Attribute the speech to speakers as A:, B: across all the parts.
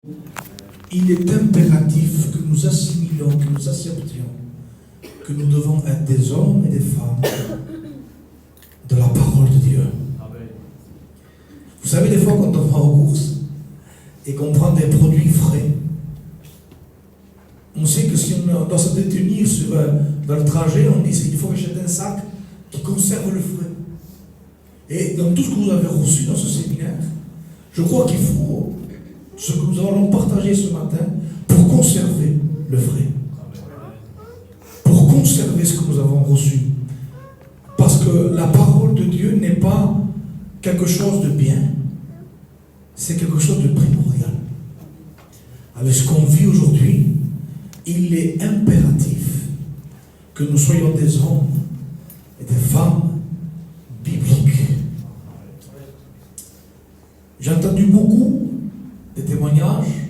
A: Il est impératif que nous assimilions, que nous acceptions que nous devons être des hommes et des femmes de la parole de Dieu. Vous savez, des fois, quand on va aux courses et qu'on prend des produits frais, on sait que si on doit se détenir dans le trajet, on dit qu'il faut acheter un sac qui conserve le frais. Et dans tout ce que vous avez reçu dans ce séminaire, je crois qu'il faut ce que nous allons partager ce matin pour conserver le vrai. Pour conserver ce que nous avons reçu. Parce que la parole de Dieu n'est pas quelque chose de bien, c'est quelque chose de primordial. Avec ce qu'on vit aujourd'hui, il est impératif que nous soyons des hommes et des femmes bibliques. J'ai entendu beaucoup de témoignages,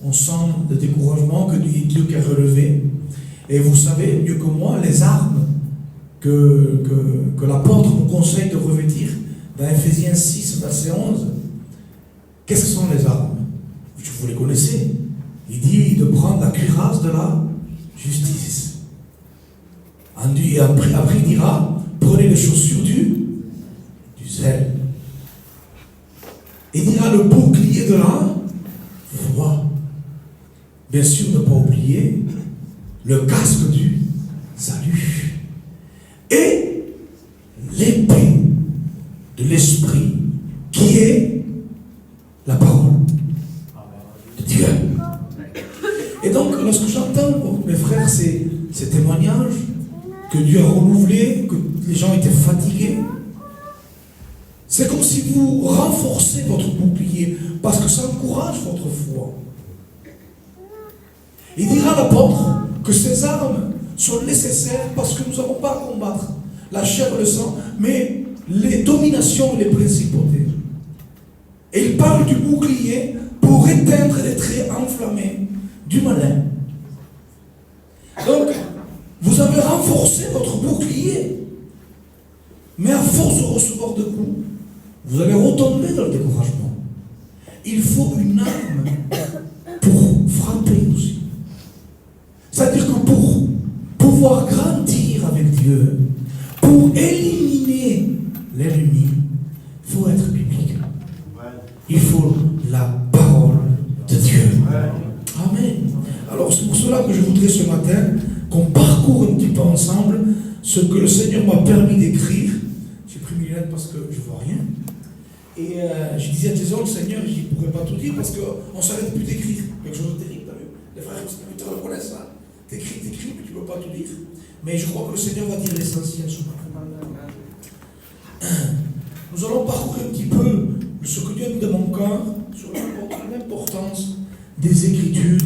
A: on sent le découragement que Dieu a relevé. Et vous savez mieux que moi les armes que l'apôtre nous conseille de revêtir dans Ephésiens 6, verset 11. Qu'est-ce que sont les armes? Vous les connaissez. Il dit de prendre la cuirasse de la justice. Et après il dira, prenez les chaussures du zèle. Il dira le bouclier de la foi. Bien sûr, ne pas oublier le casque du salut. Et l'épée de l'esprit qui est la parole de Dieu. Et donc, lorsque j'entends, mes frères, ces témoignages que Dieu a renouvelés, que les gens étaient fatigués, c'est comme si vous renforcez votre bouclier, parce que ça encourage votre foi. Il dira à l'apôtre que ces armes sont nécessaires parce que nous n'avons pas à combattre la chair et le sang, mais les dominations et les principautés. Et il parle du bouclier pour éteindre les traits enflammés du malin. Donc, vous avez renforcé votre bouclier, mais à force de recevoir de coups, vous allez retomber dans le découragement. Il faut une arme pour frapper aussi. C'est-à-dire que pour pouvoir grandir avec Dieu, pour éliminer l'ennemi, il faut être biblique. Il faut la parole de Dieu. Amen. Alors c'est pour cela que je voudrais ce matin qu'on parcourt un petit peu ensemble ce que le Seigneur m'a permis d'écrire. J'ai pris mes lunettes parce que je ne vois rien. Et je disais à Jason, le Seigneur, je ne pourrais pas tout dire parce qu'on ne s'arrête plus d'écrire. Quelque chose de terrible, t'as vu? Les frères et le connaissent ça. T'écris, mais tu ne peux pas tout dire. Mais je crois que le Seigneur va dire l'essentiel ce matin. Nous allons parcourir un petit peu ce que Dieu a mis dans mon cœur sur l'importance des Écritures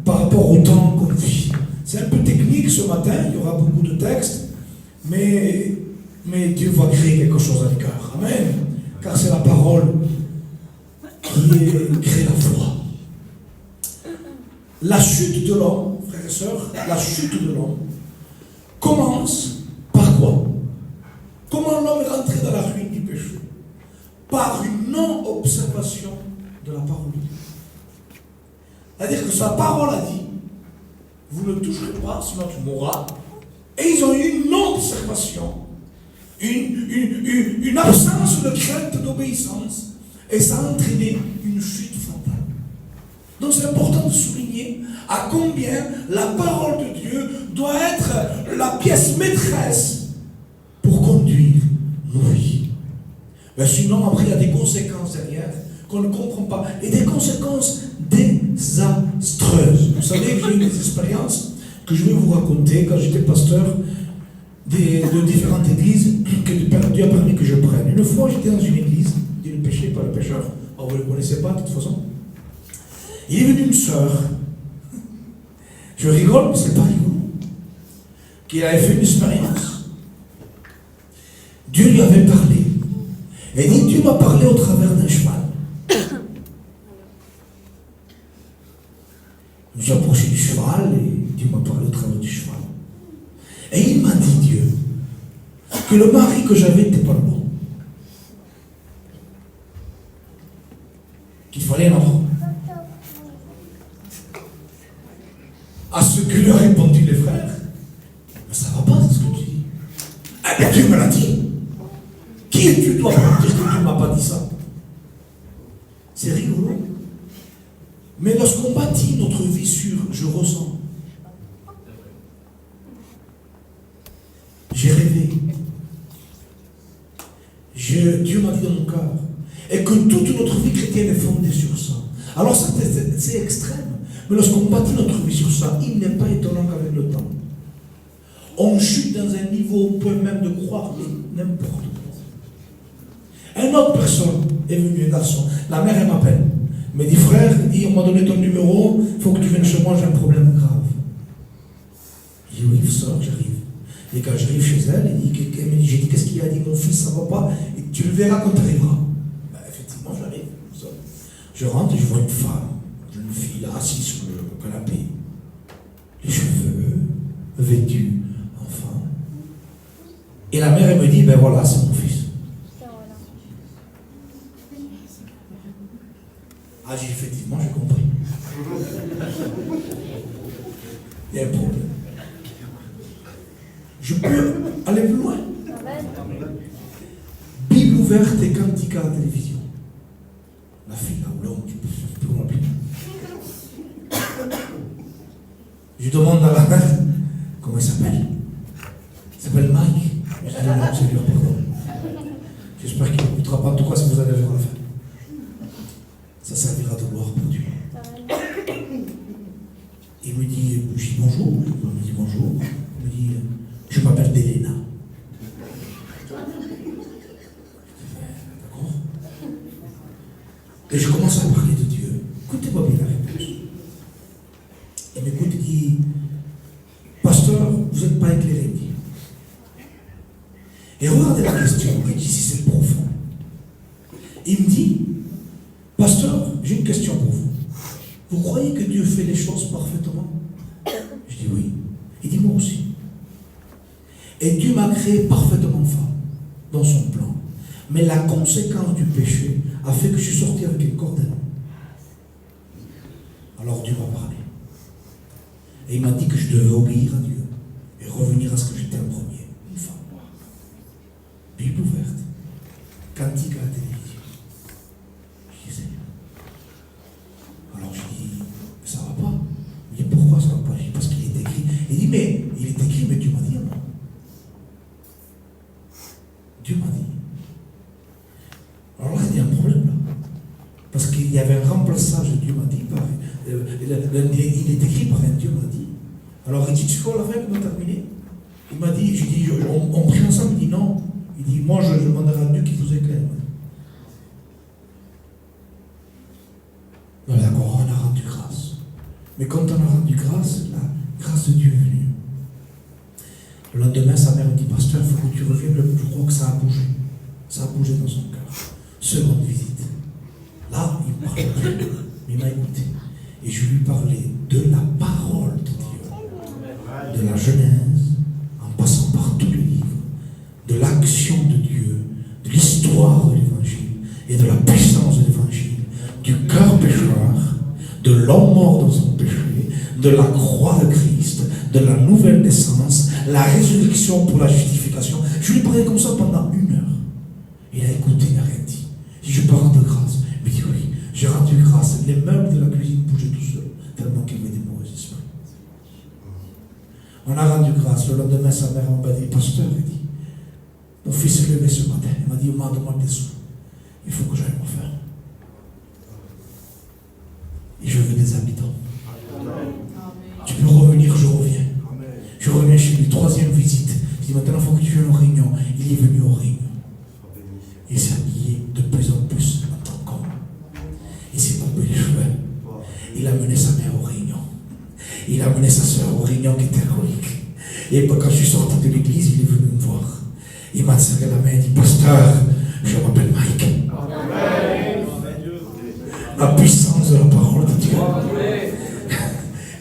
A: par rapport au temps qu'on vit. C'est un peu technique ce matin, il y aura beaucoup de textes, mais Dieu va créer quelque chose dans le cœur. Amen. Car c'est la parole qui crée la foi. La chute de l'homme, frères et sœurs, la chute de l'homme commence par quoi? Comment l'homme est rentré dans la ruine du péché? Par une non-observation de la parole de Dieu. C'est-à-dire que sa parole a dit, vous ne toucherez pas, sinon tu mourras. Et ils ont eu une non-observation, une absence de crainte, d'obéissance, et ça a entraîné une chute fatale. Donc c'est important de souligner à combien la parole de Dieu doit être la pièce maîtresse pour conduire nos vies. Mais sinon, après, il y a des conséquences derrière qu'on ne comprend pas. Et des conséquences désastreuses. Vous savez que j'ai eu des expériences que je vais vous raconter quand j'étais pasteur de différentes églises que Dieu a permis que je prenne. Une fois, j'étais dans une église, Dieu ne péchait pas le pécheur. Oh, vous ne le connaissez pas de toute façon. Il est venu une sœur. Je rigole, mais c'est pas rigolo. Qui avait fait une expérience. Dieu lui avait parlé. Et dit, Dieu m'a parlé au travers d'un cheval. Je me suis approché du cheval et Dieu m'a parlé au travers du cheval. Et il m'a dit, Dieu, que le mari que j'avais n'était pas le bon. Qu'il fallait un s'attendre à ce que lui a répondu les frères. Mais ça va pas, c'est ce que tu dis. Ah ben Dieu me l'a dit. Qui es-tu toi pour dire que Dieu ne m'a pas dit ça? C'est rigolo. Mais lorsqu'on bâtit notre vie sur je ressens, j'ai rêvé, Dieu m'a dit dans mon cœur, et que toute notre vie chrétienne est fondée sur ça. Alors ça c'est extrême, mais lorsqu'on bâtit notre vie sur ça, il n'est pas étonnant qu'avec le temps, on chute dans un niveau où on peut même de croire n'importe quoi. Une autre personne est venue, un garçon, la mère elle m'appelle, me dit frère, on m'a donné ton numéro, il faut que tu viennes chez moi, j'ai un problème grave. Je dis oui, sors, j'arrive. Et quand j'arrive chez elle, j'ai dit qu'est-ce qu'il y a? Elle dit mon fils ça va pas, et tu le verras quand tu arriveras. Ben, effectivement, j'arrive. Je rentre et je vois une femme, une fille là, assise sur le canapé, les cheveux, vêtue, enfin. Et la mère elle me dit ben voilà, c'est mon fils. Ah, j'ai effectivement, j'ai compris. Il y a un problème. Je peux aller plus loin. Bible ouverte et cantique à la télévision. La fille là, où tu peux remplir. Je demande à la mère, comment il s'appelle? Il s'appelle Mike. Je dis non, c'est lui, pardon. J'espère qu'il n'écoutera pas. En tout cas, si vous allez voir la fin. Ça servira de gloire pour Dieu. Il me dit, je dis bonjour. Il me dit bonjour. Il me dit, je m'appelle Delena. D'accord? Et je commence à parler de Dieu. Écoutez-moi bien la réponse. Il m'écoute, il dit, pasteur, vous n'êtes pas éclairé. Et regardez la question, il dit si c'est profond. Il me dit, pasteur, j'ai une question pour vous. Vous croyez que Dieu fait les choses parfaitement? Je dis oui. Il dit moi aussi. Et Dieu m'a créé parfaitement femme, dans son plan. Mais la conséquence du péché a fait que je suis sorti avec une corde. Alors Dieu m'a parlé. Et il m'a dit que je devais obéir à Dieu et revenir à ce que j'étais en premier, une femme. Bible ouverte, cantique à la télévision. Je dis Seigneur. Alors je dis, mais ça va pas. Il dit pourquoi ça va pas? Je dis parce qu'il est écrit. Il dit mais il est écrit, mais Dieu m'a dit non. Dieu m'a dit. Alors là, il y a un problème là. Parce qu'il y avait un remplaçage, Dieu m'a dit, il est écrit par un Dieu m'a dit. Alors il dit, tu sais quoi, la fin, on a terminé. Il m'a dit, je dis, on prie ensemble, il dit non. Il dit, moi je demanderai à Dieu qu'il vous éclaire. Non, d'accord, on a rendu grâce. Mais quand on a rendu grâce, la grâce de Dieu est venue. Le lendemain, sa mère me dit, pasteur, il faut que tu reviennes, je crois que ça a bougé. Ça a bougé dans son cœur. Seconde visite. Là, il parlait, mais il m'a écouté. Et je lui parlais de la parole de Dieu, de la Genèse, en passant par tous les livres, de l'action de Dieu, de l'histoire de l'Évangile et de la puissance de l'Évangile, du cœur pécheur, de l'homme mort dans son péché, de la croix de Christ, de la nouvelle naissance, la résurrection pour la justification. Je lui parlais comme ça pendant 1 heure. Il a écouté, il n'a rien dit. Je peux rendre grâce. Il me dit oui, j'ai rendu grâce. Les meubles de la cuisine bougeaient tout seuls, tellement qu'il y avait des mauvais esprits. On a rendu grâce. Le lendemain, sa mère m'a dit, pasteur, il dit, mon fils s'est levé ce matin. Il m'a dit, on m'a demandé des sous. Il faut que j'aille me faire. Et je veux des habitants. Tu peux revenir, je reviens. Je reviens chez lui, 3e visite. Je dis, maintenant, il faut que tu viennes aux réunions. Il est venu aux réunions. Il s'est habillé de plus en plus en tant qu'homme. Il s'est coupé les cheveux. Il a mené sa mère aux réunions. Il a mené sa soeur aux réunions qui étaient alcooliques. Et quand je suis sorti de l'église, il est venu me voir. Il m'a serré la main et dit, pasteur, je m'appelle Mike. Amen. La puissance de la parole de Dieu. Amen.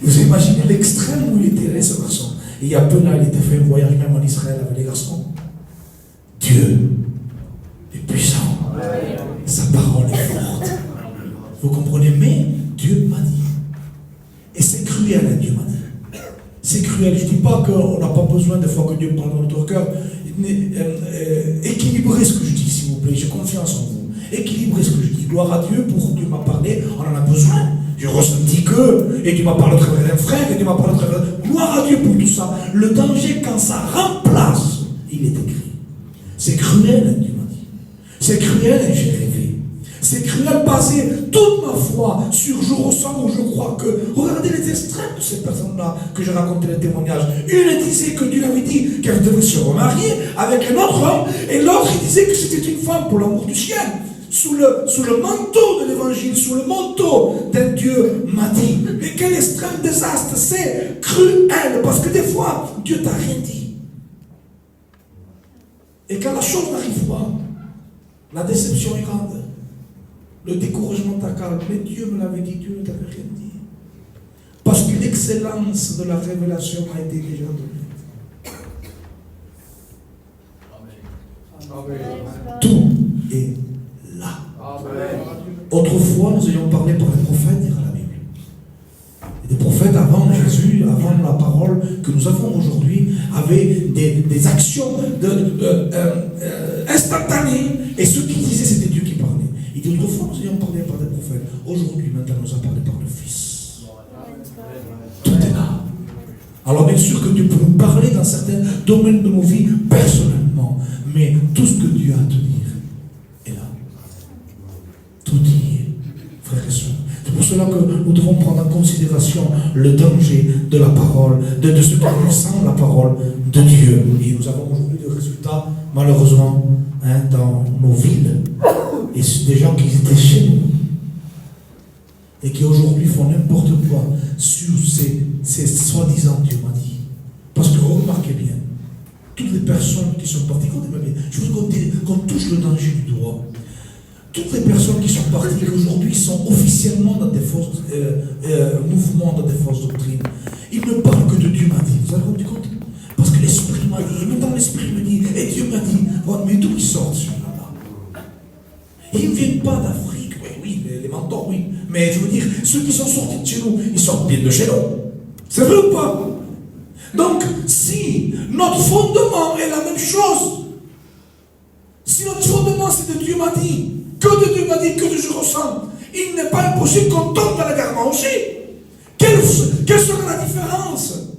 A: Vous imaginez l'extrême où il était allé, ce garçon. Et il y a peu là, il était fait un voyage même en Israël avec les garçons. Dieu est puissant. Sa parole est forte. Vous comprenez, mais Dieu m'a dit. Et c'est cruel, hein, Dieu m'a dit. C'est cruel. Je ne dis pas qu'on n'a pas besoin des fois que Dieu parle dans notre cœur. Équilibrez ce que je dis, s'il vous plaît. J'ai confiance en vous. Équilibrez ce que je dis. Gloire à Dieu pour Dieu m'a parlé. On en a besoin. J'ai ressenti que, et Dieu m'a parlé au travers d'un frère, et Dieu m'a parlé au travers. Gloire à Dieu pour tout ça. Le danger, quand ça remplace, il est écrit. C'est cruel, Dieu m'a dit. C'est cruel, et j'ai rêvé. C'est cruel, baser toute ma foi sur je ressens ou je crois que. Regardez les extrêmes de ces personnes-là que j'ai raconté les témoignages. Une disait que Dieu avait dit qu'elle devait se remarier avec un autre homme, et l'autre il disait que c'était une femme pour l'amour du ciel. Sous le manteau de l'évangile, sous le manteau d'un Dieu m'a dit. Mais quel extrême désastre, c'est cruel, parce que des fois, Dieu t'a rien dit. Et quand la chose n'arrive pas, la déception est grande. Le découragement t'accable. Mais Dieu me l'avait dit, Dieu ne t'avait rien dit. Parce que l'excellence de la révélation a été déjà donnée. Amen. Tout est là. Amen. Autrefois, nous ayons parlé par les prophètes, dira la Bible. Et des prophètes avant Jésus, avant la parole que nous avons aujourd'hui, avaient des actions instantanées. Et ceux qui disaient, c'était Dieu qui parlait. Il dit autrefois, nous ayons parlé par des prophètes. Aujourd'hui, maintenant, nous avons parlé par le Fils. Tout est là. Alors bien sûr que Dieu peut nous parler dans certains domaines de nos vies personnellement. Mais tout ce que Dieu a à te dire est là. Tout y est, frères et sœurs. C'est pour cela que nous devons prendre en considération le danger de la parole, de ce qui ressemble la parole de Dieu. Et nous avons aujourd'hui des résultats, malheureusement, dans nos villes. Et des gens qui étaient chez nous et qui aujourd'hui font n'importe quoi sur ces soi-disant Dieu m'a dit. Parce que remarquez bien, toutes les personnes qui sont parties, je veux qu'on touche le danger du doigt. Toutes les personnes qui sont parties, qui aujourd'hui sont officiellement dans des fausses mouvements, dans des fausses doctrines, ils ne parlent que de Dieu m'a dit. Vous avez rendu compte? Parce que l'Esprit m'a dit, et maintenant l'Esprit me dit, et Dieu m'a dit. Mais d'où ils sortent celui-là? Ils ne viennent pas d'Afrique, oui, les mentors, oui. Mais je veux dire, ceux qui sont sortis de chez nous, ils sortent bien de chez nous. C'est vrai ou pas? Donc, si notre fondement est la même chose, si notre fondement c'est de Dieu m'a dit, que de Dieu m'a dit, que de je ressens, il n'est pas impossible qu'on tombe dans l'égarement aussi. Quelle sera la différence?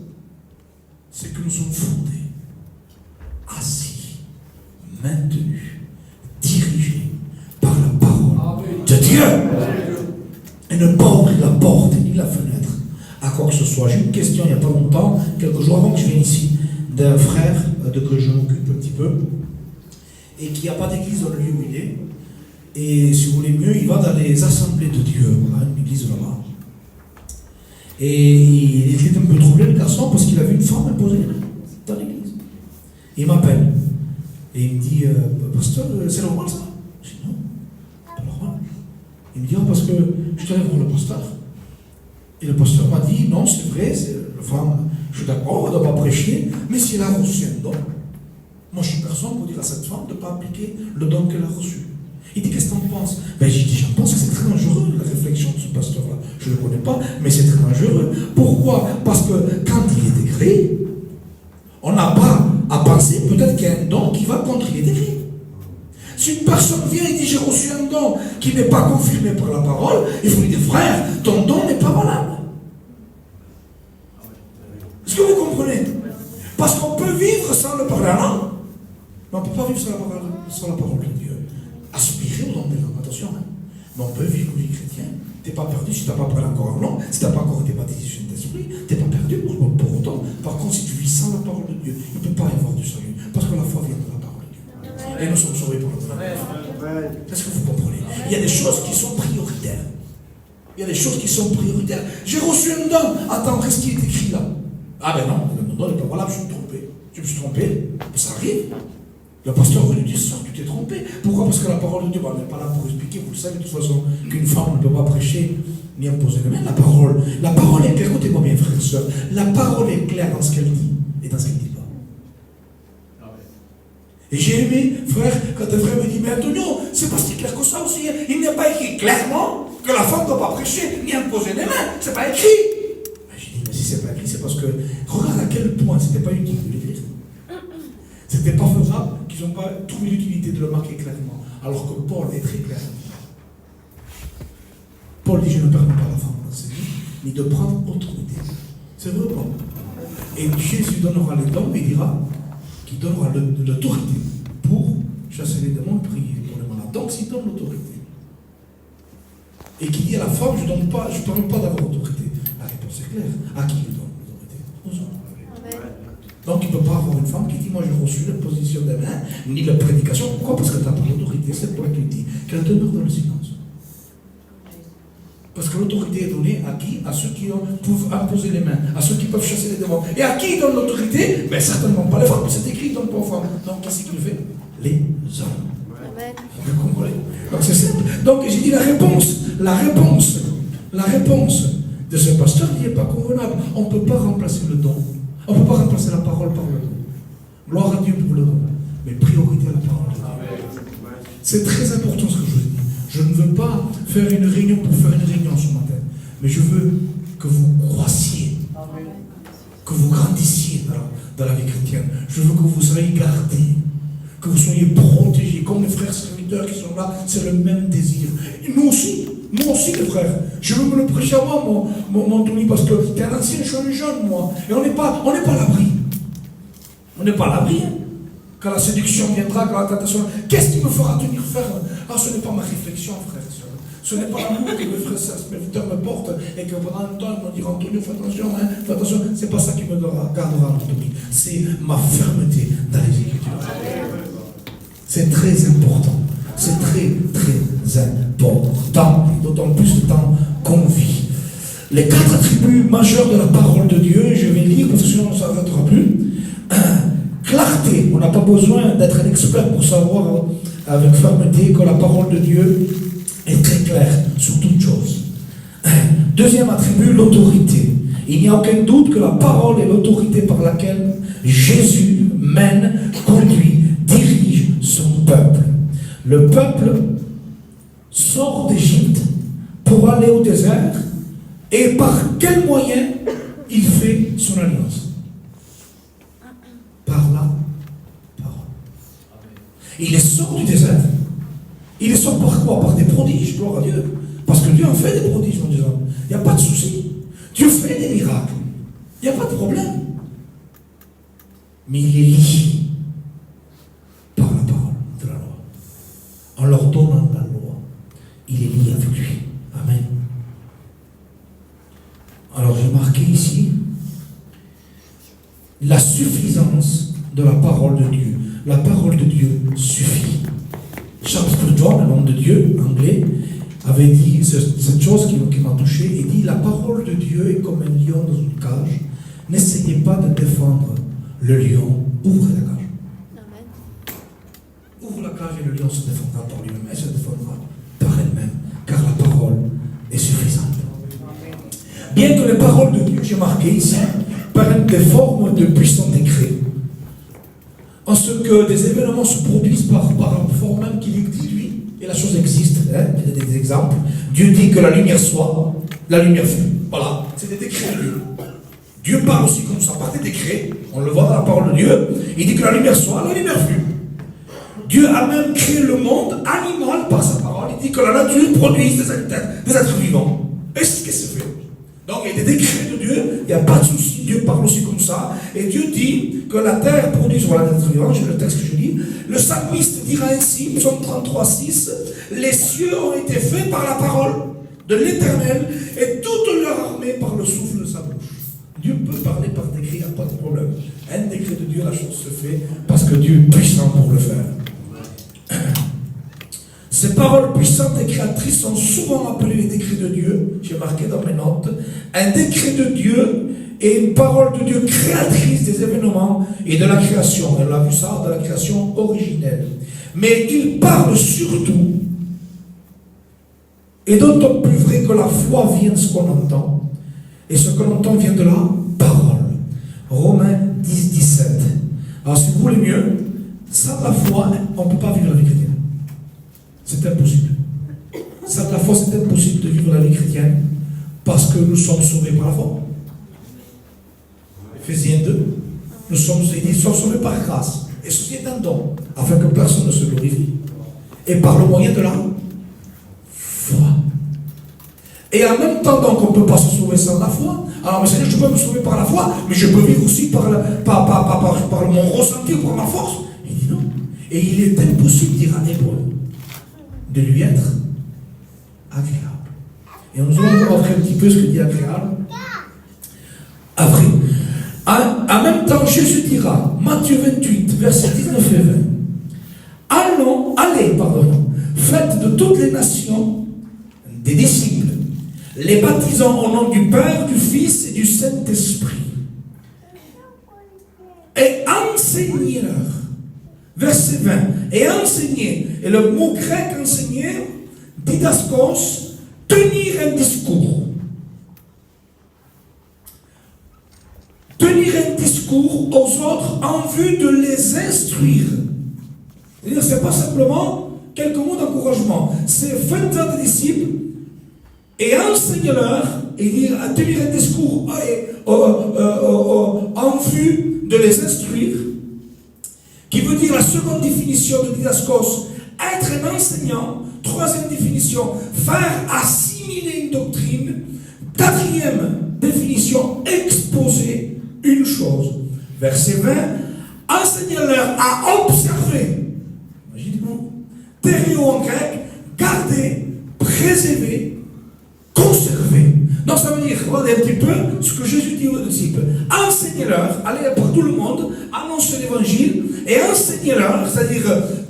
A: C'est que nous sommes fondés, assis, maintenus, dirigés par la parole de Dieu. Et ne pas ouvrir la porte ni la fenêtre à quoi que ce soit. J'ai eu une question il n'y a pas longtemps, quelques jours avant que je vienne ici, d'un frère que je m'occupe un petit peu, et qui n'a pas d'église dans le lieu où il est. Et si vous voulez mieux, il va dans les assemblées de Dieu, voilà, une église là-bas. Et il était un peu troublé, le garçon, parce qu'il a vu une femme imposée dans l'église. Il m'appelle. Et il me dit, pasteur, c'est normal ça? Je dis non, pas normal. Il me dit, parce que je suis allé voir le pasteur. Et le pasteur m'a dit, non, c'est vrai, c'est la femme, je suis d'accord, elle ne doit pas prêcher, mais si elle a reçu un don, moi je suis personne pour dire à cette femme de ne pas appliquer le don qu'elle a reçu. Il dit, qu'est-ce que tu en penses? Ben, j'ai dit, j'en pense que c'est très dangereux, la réflexion de ce pasteur-là. Je ne le connais pas, mais c'est très dangereux. Pourquoi? Parce que quand il est écrit, on n'a pas à penser peut-être qu'il y a un don qui va contre il est écrit. Si une personne vient et dit, j'ai reçu un don qui n'est pas confirmé par la parole, il faut lui dire, frère, ton don n'est pas valable. Est-ce que vous comprenez? Parce qu'on peut vivre sans le parler en langue, mais on ne peut pas vivre sans la parole de Dieu. Aspirer au don de l'âme, attention, hein. Mais on peut vivre une vie chrétienne. Tu n'es pas perdu si tu n'as pas parlé encore en langue, si tu n'as pas encore été baptisé du Saint-Esprit, tu n'es pas perdu pour autant. Par contre, si tu vis sans la parole de Dieu, il ne peut pas y avoir du salut. Parce que la foi vient de la parole de Dieu. Et nous sommes sauvés pour notre âme. Est-ce que vous comprenez? Il y a des choses qui sont prioritaires. Il y a des choses qui sont prioritaires. J'ai reçu un don. Attends, qu'est-ce qui est écrit là? Ah ben non, le don n'est pas valable, je me suis trompé. Ça arrive. Le pasteur va lui dire, ça, tu t'es trompé. Pourquoi? Parce que la parole de Dieu, on n'est pas là pour expliquer, vous le savez de toute façon, qu'une femme ne peut pas prêcher ni imposer les mains. La parole est claire, écoutez-moi bien, frères et sœurs, la parole est claire dans ce qu'elle dit et dans ce qu'elle ne dit pas. Et j'ai aimé, frère, quand un frère me dit, mais Antonio, c'est pas si clair que ça aussi, il n'est pas écrit clairement que la femme ne doit pas prêcher, ni imposer les mains. C'est pas écrit. Mais j'ai dit, mais si c'est pas écrit, c'est parce que, regarde à quel point c'était pas utile de l'écrire. C'était pas faisable qu'ils n'ont pas trouvé l'utilité de le marquer clairement. Alors que Paul est très clair. Paul dit, je ne permets pas à la femme d'enseigner, ni de prendre autorité. C'est vrai, Paul. Et Jésus donnera les dons, mais il dira qu'il donnera l'autorité pour chasser les démons et prier pour les malades. Donc, s'il donne l'autorité, et qu'il dit à la femme, je ne permets pas d'avoir autorité, la réponse est claire. À qui il donne l'autorité? Aux hommes. Donc, il ne peut pas avoir une femme qui dit, moi j'ai reçu la position des mains, ni la prédication. Pourquoi? Parce que tu n'as pas l'autorité. C'est toi qui dis qu'elle demeure dans le silence. Parce que l'autorité est donnée à qui? À ceux qui peuvent imposer les mains, à ceux qui peuvent chasser les démons. Et à qui il donne l'autorité? Mais certainement pas les femmes. C'est écrit, il donne pas aux femmes. Donc, qu'est-ce qu'il fait? Les hommes. Amen. Vous comprenez? Donc, c'est simple. Donc, j'ai dit la réponse de ce pasteur qui n'est pas convenable. On ne peut pas remplacer le don. On ne peut pas remplacer la parole par le don. Gloire à Dieu pour le don. Mais priorité à la parole de Dieu. C'est très important ce que je vous dis. Je ne veux pas faire une réunion pour faire une réunion ce matin. Mais je veux que vous croissiez. Que vous grandissiez dans la vie chrétienne. Je veux que vous soyez gardés. Que vous soyez protégés. Comme les frères serviteurs qui sont là, c'est le même désir. Et nous aussi les frères. Je veux me le prêcher à moi, mon Tony, parce que tu es un ancien, je suis un jeune, moi. Et on n'est pas à l'abri. On n'est pas à l'abri. Hein. Quand la séduction viendra, quand la tentation. Qu'est-ce qui me fera tenir ferme? Ah, ce n'est pas ma réflexion, frère. Ce n'est pas l'amour que le frère serviteur me porte et que pendant un temps, il me dira Antonio, fais attention. C'est pas ça qui me gardera, Antonio. C'est ma fermeté dans les Écritures. C'est très important. C'est très, très important. D'autant plus le temps qu'on vit. Les 4 attributs majeurs de la parole de Dieu, je vais lire parce que sinon on ne s'arrêtera plus. Clarté. On n'a pas besoin d'être un expert pour savoir avec fermeté que la parole de Dieu est très claire sur toute chose. Deuxième attribut, l'autorité. Il n'y a aucun doute que la parole est l'autorité par laquelle Jésus mène, conduit, dirige son peuple. Le peuple sort d'Égypte pour aller au désert et par quel moyen il fait son alliance? Par la parole. Il est sort du désert. Il est sort par quoi? Par des prodiges, gloire à Dieu. Parce que Dieu en fait des prodiges, mon Dieu. Il n'y a pas de souci. Dieu fait des miracles. Il n'y a pas de problème. Mais il est lié par la parole de la loi. En leur donnant la loi, il est lié avec lui. Amen. Alors j'ai marqué ici la suffisance de la parole de Dieu. La parole de Dieu suffit. Charles Spurgeon, un homme de Dieu anglais, avait dit cette chose qui m'a touché. Il dit, la parole de Dieu est comme un lion dans une cage. N'essayez pas de défendre le lion. Ouvrez la cage. Amen. Ouvre la cage et le lion se défendra par lui-même. Elle se défendra par elle-même, car la parole est suffisante. Bien que les paroles de Dieu, j'ai marqué ici, prennent des formes de puissants décrets, en ce que des événements se produisent par un forme même qu'il dit lui, et la chose existe. Il y a des exemples. Dieu dit que la lumière soit, la lumière fut. Voilà, c'est des décrets de Dieu. Dieu parle aussi comme ça, par des décrets. On le voit dans la parole de Dieu. Il dit que la lumière soit, la lumière fut. Dieu a même créé le monde animal par sa parole. Il dit que la nature produise des êtres vivants. Et c'est ce qui se fait. Donc il y a des décrets de Dieu, il n'y a pas de souci, Dieu parle aussi comme ça. Et Dieu dit que la terre produise, voilà l'être vivant, j'ai le texte que je lis. Le psalmiste dira ainsi, Psaume 33, 6, les cieux ont été faits par la parole de l'Éternel et toute leur armée par le souffle de sa bouche. Dieu peut parler par décret, il n'y a pas de problème. Un décret de Dieu, la chose se fait parce que Dieu est puissant pour le faire. Ces paroles puissantes et créatrices sont souvent appelées les décrets de Dieu. J'ai marqué dans mes notes. Un décret de Dieu est une parole de Dieu créatrice des événements et de la création. On a vu ça de la création originelle. Mais il parle surtout, et d'autant plus vrai que la foi vient de ce qu'on entend, et ce que l'on entend vient de la parole. Romains 10, 17. Alors si vous voulez mieux, sans la foi, on ne peut pas vivre la vie chrétienne. C'est impossible. Sans la foi, c'est impossible de vivre Parce que nous sommes sauvés par la foi. Éphésiens 2. Nous sommes sauvés par grâce. Et ceci est un don, afin que personne ne se glorifie. Et par le moyen de la foi. Et en même temps, donc, on ne peut pas se sauver sans la foi. Alors, mais c'est-à-dire, je peux me sauver par la foi, mais je peux vivre aussi par mon ressenti ou par ma force. Il dit non. Et il est impossible, dira Hébreu, de lui être agréable. Et nous allons voir un petit peu ce que dit agréable. Après, en même temps, Jésus dira, Matthieu 28, versets 19 et 20, allez, faites de toutes les nations des disciples, les baptisant au nom du Père, du Fils et du Saint-Esprit, et enseignez-leur. Verset 20, et enseignez, et le mot grec enseigner, didaskos, tenir un discours. Tenir un discours aux autres en vue de les instruire. C'est-à-dire, ce n'est pas simplement quelques mots d'encouragement. C'est faites-en des disciples et enseignez-leur et dire, tenir un discours en vue de les instruire, qui veut dire la seconde définition de didaskos, être un enseignant. Troisième définition, faire assimiler une doctrine. Quatrième définition, exposer une chose. Verset 20, enseignez-leur à observer. Imaginez-vous. Théréo en grec, garder, préserver, conserver. Donc ça veut dire, regardez un petit peu ce que Jésus dit aux disciples. Enseignez-leur, allez par tout le monde, annoncez l'évangile et enseignez-leur, c'est-à-dire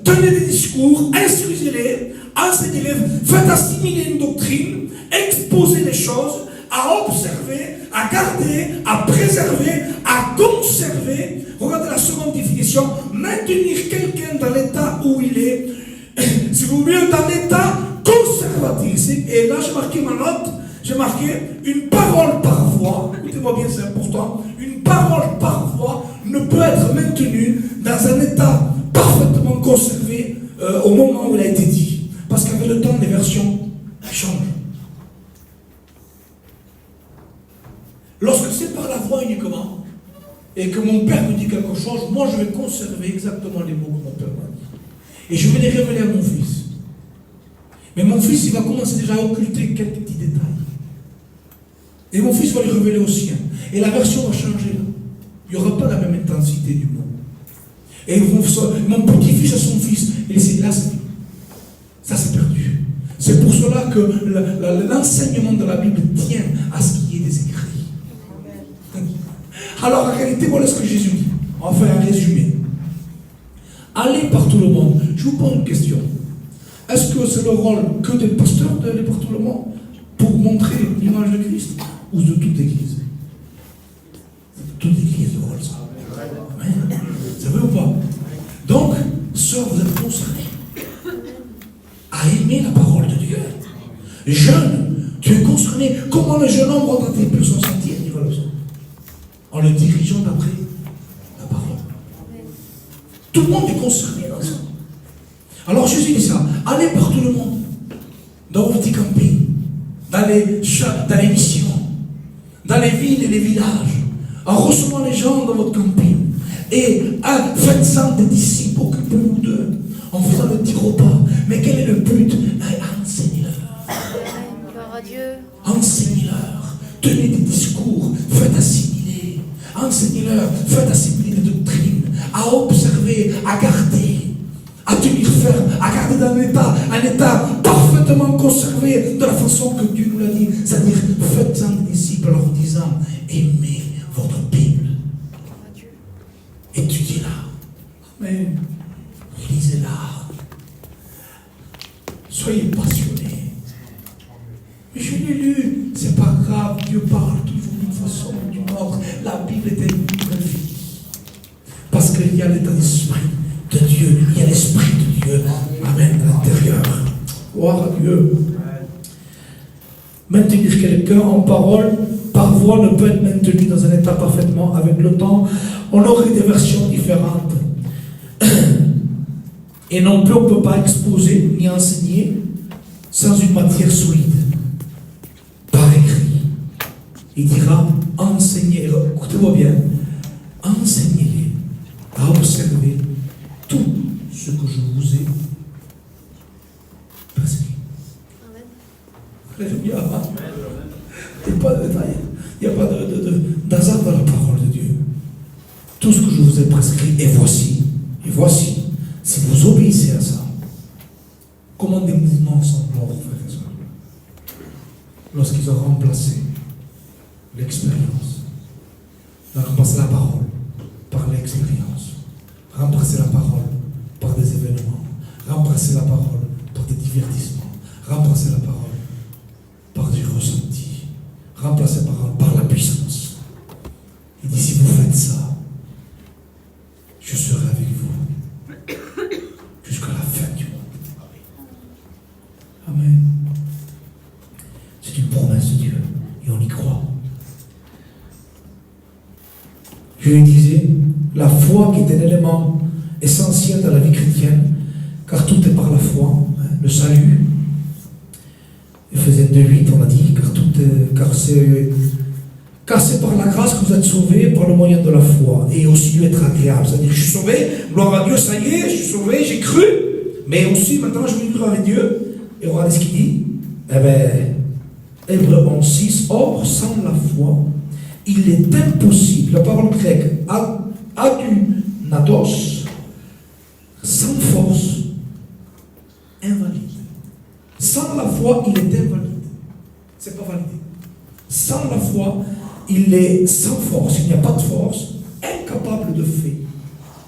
A: tenez des discours, instruisez-les, enseignez-les, faites assimiler une doctrine, exposez les choses, à observer, à garder, à préserver, à conserver. Regardez la seconde définition, maintenir quelqu'un dans l'état où il est, si vous voulez, dans l'état conservatif. Et là, j'ai marqué ma note, j'ai marqué une parole par voix. Écoutez-moi bien, c'est important. Une parole par voix ne peut être maintenue dans un état parfaitement conservé au moment où elle a été dit. Parce qu'avec le temps, les versions changent. Lorsque c'est par la voix uniquement, et que mon père me dit quelque chose, moi je vais conserver exactement les mots que mon père m'a dit. Et je vais les révéler à mon fils. Mais mon fils, il va commencer déjà à occulter quelques petits détails. Et mon fils va les révéler au sien. Et la version va changer là. Il n'y aura pas la même intensité du mot. Et mon petit-fils à son fils, et là, ça c'est perdu. C'est pour cela que l'enseignement de la Bible tient à ce qu'il y ait des écrits. Alors en réalité, voilà ce que Jésus dit. On va faire un résumé. Allez par tout le monde. Je vous pose une question. Est-ce que c'est le rôle que des pasteurs d'aller par tout le monde pour montrer l'image de Christ ou de toute église? C'est de toute église le rôle, ça. C'est vrai ou pas? Donc, sœurs, vous êtes concernés à aimer la parole de Dieu. Jeune, tu es concerné. Comment le jeune homme rentre peut s'en sentir, dira le psaume, en le dirigeant d'après la parole. Tout le monde est concerné dans ça. Alors Jésus dit ça, allez par tout le monde, dans vos petits campings, dans les missions, dans les villes et les villages, en recevant les gens dans votre camping, et faites-en des disciples, occupez-vous d'eux, en faisant le petit repas. Mais quel est le but? Enseignez-leur.
B: Gloire à Dieu.
A: Enseignez-leur. Tenez des discours, faites assimiler. Enseignez-leur, faites assimiler des doctrines, à observer, à garder, à tenir ferme, à garder dans un état parfaitement conservé de la façon que Dieu nous l'a dit. C'est-à-dire, faites-en des disciples en leur disant, aimez votre Bible. Étudiez-la. Amen. Lisez-la. Soyez passionnés. Mais je l'ai lu, c'est pas grave, Dieu parle toujours d'une façon ou d'une autre. La Bible est une livre de vie. Parce qu'il y a l'état d'esprit de Dieu, il y a l'esprit de Dieu. Amen, à l'intérieur. Gloire à Dieu. Maintenir quelqu'un en parole, par voix, ne peut être maintenu dans un état parfaitement avec le temps. On aurait des versions différentes. Et non plus, on ne peut pas exposer ni enseigner sans une matière solide, par écrit. Il dira, enseignez, écoutez-moi bien, enseignez-les à observer tout ce que je vous ai prescrit. Alléluia. Il n'y a pas de détail, il n'y a pas d'hasard dans la parole de Dieu. Tout ce que je vous ai prescrit, et voici, si vous obéissez à ça, comment des mouvements sont morts, frères et sœurs, lorsqu'ils ont remplacé l'expérience. Ils ont remplacé la parole par l'expérience. Remplacer la parole par des événements. Remplacer la parole par des divertissements. Remplacer la parole par du ressenti. Remplacer la parole par la puissance. Il dit, si vous faites ça, je serai avec vous jusqu'à la fin du monde. Amen. C'est une promesse de Dieu et on y croit. Je lui disais, la foi qui est un élément essentiel dans la vie chrétienne, car tout est par la foi, le salut. Éphésiens 2:8, on l'a dit, car c'est par la grâce que vous êtes sauvés par le moyen de la foi, et aussi être agréable. C'est-à-dire, je suis sauvé, gloire à Dieu, ça y est, je suis sauvé, j'ai cru, mais aussi maintenant je vais vivre avec Dieu. Et regardez ce qu'il dit. Hébreux 11:6, or sans la foi, il est impossible, la parole grecque adunatos, sans force, invalide. Sans la foi, il est invalide. C'est pas validé. Sans la foi, il est sans force. Il n'y a pas de force, incapable de fait,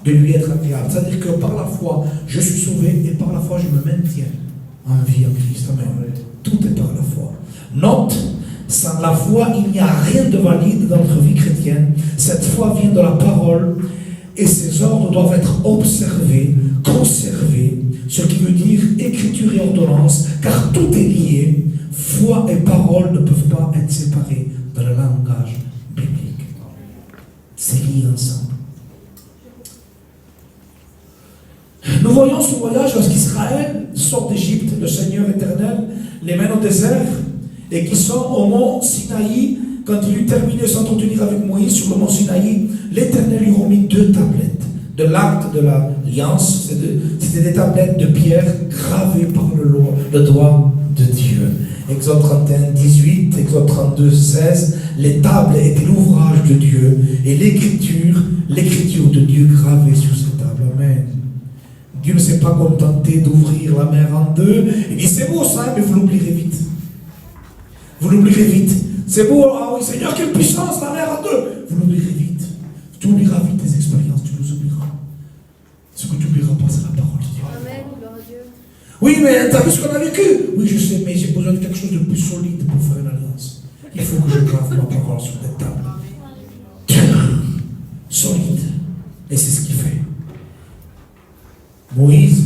A: de lui être agréable. C'est-à-dire que par la foi, je suis sauvé et par la foi, je me maintiens en vie en Christ. Amen. Tout est par la foi. Note, sans la foi, il n'y a rien de valide dans notre vie chrétienne. Cette foi vient de la parole et ses ordres doivent être observés, conservés, ce qui veut dire écriture et ordonnance, car tout est lié. Foi et parole ne peuvent pas être séparés dans le langage biblique. C'est lié ensemble. Nous voyons ce voyage lorsqu'Israël sort d'Égypte, le Seigneur éternel les mène au désert et qui sont au mont Sinaï. Quand il eut terminé de s'entretenir avec Moïse sur le mont Sinaï, l'Éternel lui remit 2 tablettes de l'acte de l'alliance. C'était des tablettes de pierre gravées par le doigt de Dieu. Exode 31:18, Exode 32:16, les tables étaient l'ouvrage de Dieu et l'écriture de Dieu gravée sur ces tables. Amen. Dieu ne s'est pas contenté d'ouvrir la mer en 2. Il dit, c'est beau ça, mais vous l'oublierez vite. Vous l'oublierez vite. C'est beau, ah oui Seigneur, quelle puissance, la mer en 2. Vous l'oublierez vite. Tu oublieras vite tes expériences, tu nous oublieras. Ce que tu n'oublieras pas, c'est la parole de Dieu. Amen, gloire à Dieu. Oui, mais tu as vu ce qu'on a vécu? Oui, je sais, mais j'ai besoin de quelque chose de plus solide pour faire une alliance. Il faut que je grave ma parole sur des tables. Solide. Et c'est ce qu'il fait. Moïse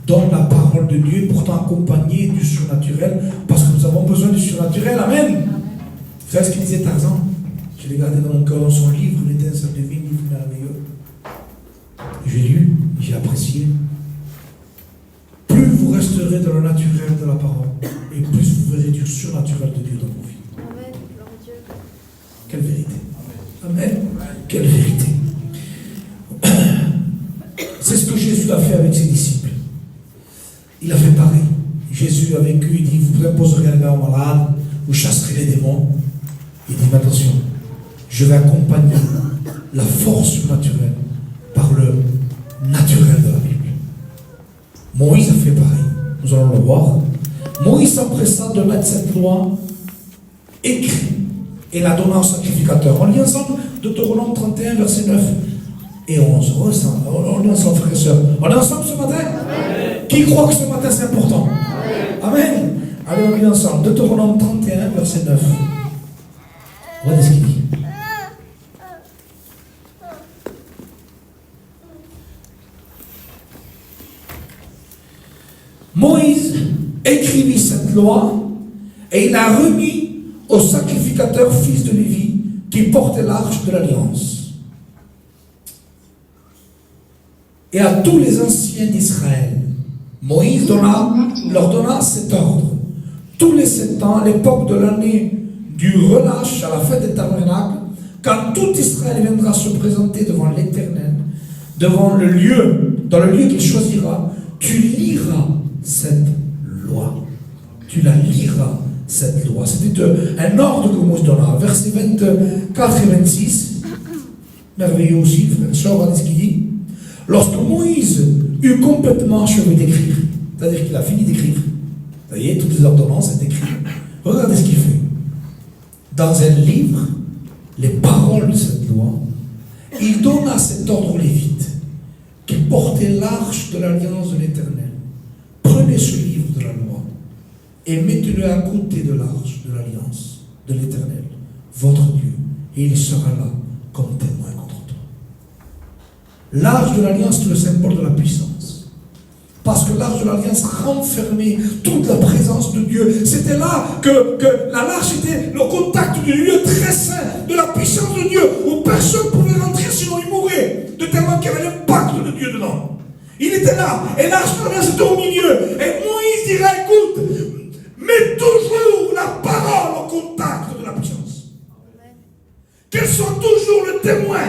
A: donne la parole de Dieu, pourtant accompagnée du surnaturel, parce que nous avons besoin du surnaturel. Amen. Vous savez ce qu'il disait Tarzan? Je l'ai gardé dans mon cœur, dans son livre, une étincelle divine, livre merveilleux. J'ai lu, j'ai apprécié. Plus vous resterez dans le naturel de la parole, et plus vous verrez du surnaturel de Dieu dans vos vies. Amen. Dieu. Quelle vérité. Amen. Quelle vérité. C'est ce que Jésus a fait avec ses disciples. Il a fait pareil. Jésus a vécu, il dit, vous imposerez un gars malade, vous chasserez les démons. Il dit, mais attention, je vais accompagner la force surnaturelle par le naturel de la Bible. Moïse a fait pareil. Nous allons le voir. Moïse s'empressa de mettre cette loi écrite et la donna au sacrificateur. On lit ensemble Deutéronome 31, verset 9 et 11. On est ensemble, frères et sœurs. On est ensemble ce matin? Amen. Qui croit que ce matin c'est important? Amen. Amen. Allez, on lit ensemble. Deutéronome 31, verset 9. Regardez ce qu'il dit. Moïse écrivit cette loi et il l'a remis au sacrificateur fils de Lévi qui portait l'arche de l'alliance et à tous les anciens d'Israël. Moïse leur donna cet ordre. Tous les 7 ans, à l'époque de l'année du relâche à la fête des tabernacles, quand tout Israël viendra se présenter devant l'Éternel, devant le lieu, dans le lieu qu'il choisira, tu liras cette loi. Tu la liras, cette loi. C'était un ordre que Moïse donna. Versets 24 et 26. Merveilleux aussi, frère et soeur, regardez ce qu'il dit. Lorsque Moïse eut complètement achevé d'écrire, c'est-à-dire qu'il a fini d'écrire, vous voyez, toutes les ordonnances sont écrites. Regardez ce qu'il fait. Dans un livre, les paroles de cette loi, il donna cet ordre aux Lévites qui portaient l'arche de l'alliance de l'Éternel. Prenez ce livre de la loi et mettez-le à côté de l'arche de l'alliance de l'Éternel, votre Dieu, et il sera là comme témoin contre toi. L'arche de l'alliance, c'est le symbole de la puissance. Parce que l'arche de l'alliance renfermait toute la présence de Dieu. C'était là que l'arche était le contact du lieu très saint, de la puissance de Dieu, où personne ne pouvait rentrer sinon il mourait, de tellement qu'il y avait l'impact de Dieu dedans. Il était là, et l'arche de l'alliance était au milieu. Et Moïse dira, écoute, mets toujours la parole au contact de la puissance. Qu'elle soit toujours le témoin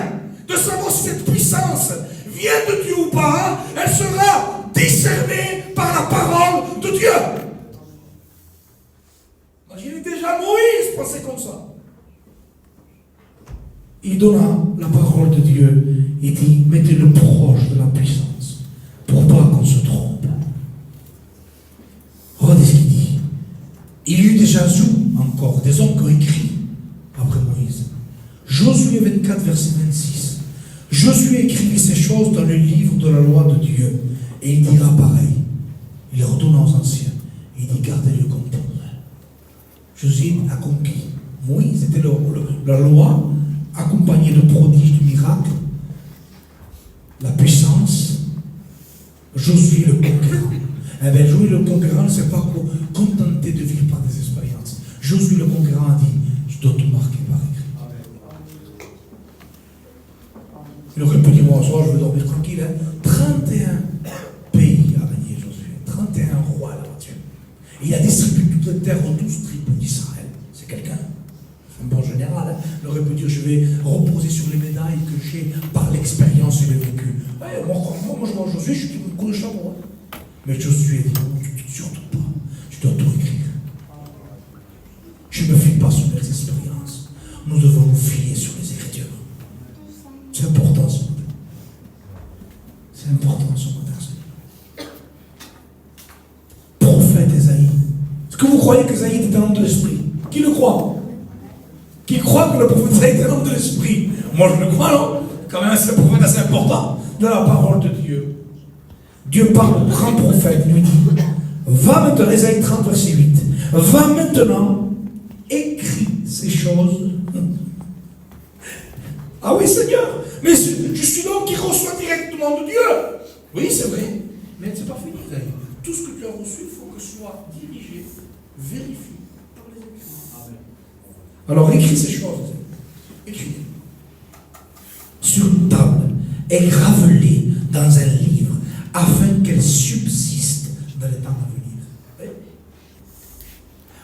A: de savoir si cette puissance vient de Dieu ou pas, elle sera discernée par la parole de Dieu. Imaginez déjà Moïse penser comme ça. Il donna la parole de Dieu. Il dit, mettez-le proche de la puissance pour pas qu'on se trompe. Regardez ce qu'il dit. Il y eut des Jazou encore, des hommes qui ont écrit après Moïse. Josué 24, verset 26. Josué écrivit ces choses dans le livre de la loi de Dieu. Et il dira pareil. Il redonne aux anciens. Il dit, gardez-le comme témoin. Josué a conquis. Moïse était la loi, accompagnée de prodiges, de miracles, la puissance. Josué le conquérant. Eh bien, Josué le conquérant ne s'est pas contenté de vivre par des expériences. Josué le conquérant a dit, je dois tout marquer par écrit. Il aurait pu dire, moi, ce soir, je veux dormir tranquille. 31 pays a régné Josué. 31 rois là-dessus. Il a distribué toute la terre aux 12 tribus d'Israël. C'est quelqu'un, un bon général. Il aurait pu dire, je vais reposer sur les médailles que j'ai par l'expérience et le vécu. Ouais, moi, je vois Josué, je suis un coup de chapeau. Mais Josué dit, surtout pas. Je dois tout écrire. Je ne me fie pas sur mes expériences. Nous devons nous fier sur les Écritures. C'est important ce matin. C'est important ce matin. Prophète Ésaïe. Est-ce que vous croyez qu'Ésaïe était un homme de l'esprit? Qui le croit? Qui croit que le prophète Ésaïe était un homme de l'esprit? Moi je le crois, non? Quand même, c'est un prophète assez important de la parole de Dieu. Dieu parle au grand prophète, lui dit, va maintenant, Ésaïe 30, verset 8, va maintenant, écris ces choses. Ah oui, Seigneur, mais je suis l'homme qui reçoit directement de Dieu. Oui, c'est vrai, mais c'est pas fini, Ésaïe. Tout ce que tu as reçu, il faut que ce soit dirigé, vérifié par les Écritures. Alors, écris ces choses. Écris. Sur une table, et grave-les dans un livre, afin qu'elles subsistent dans les temps à venir.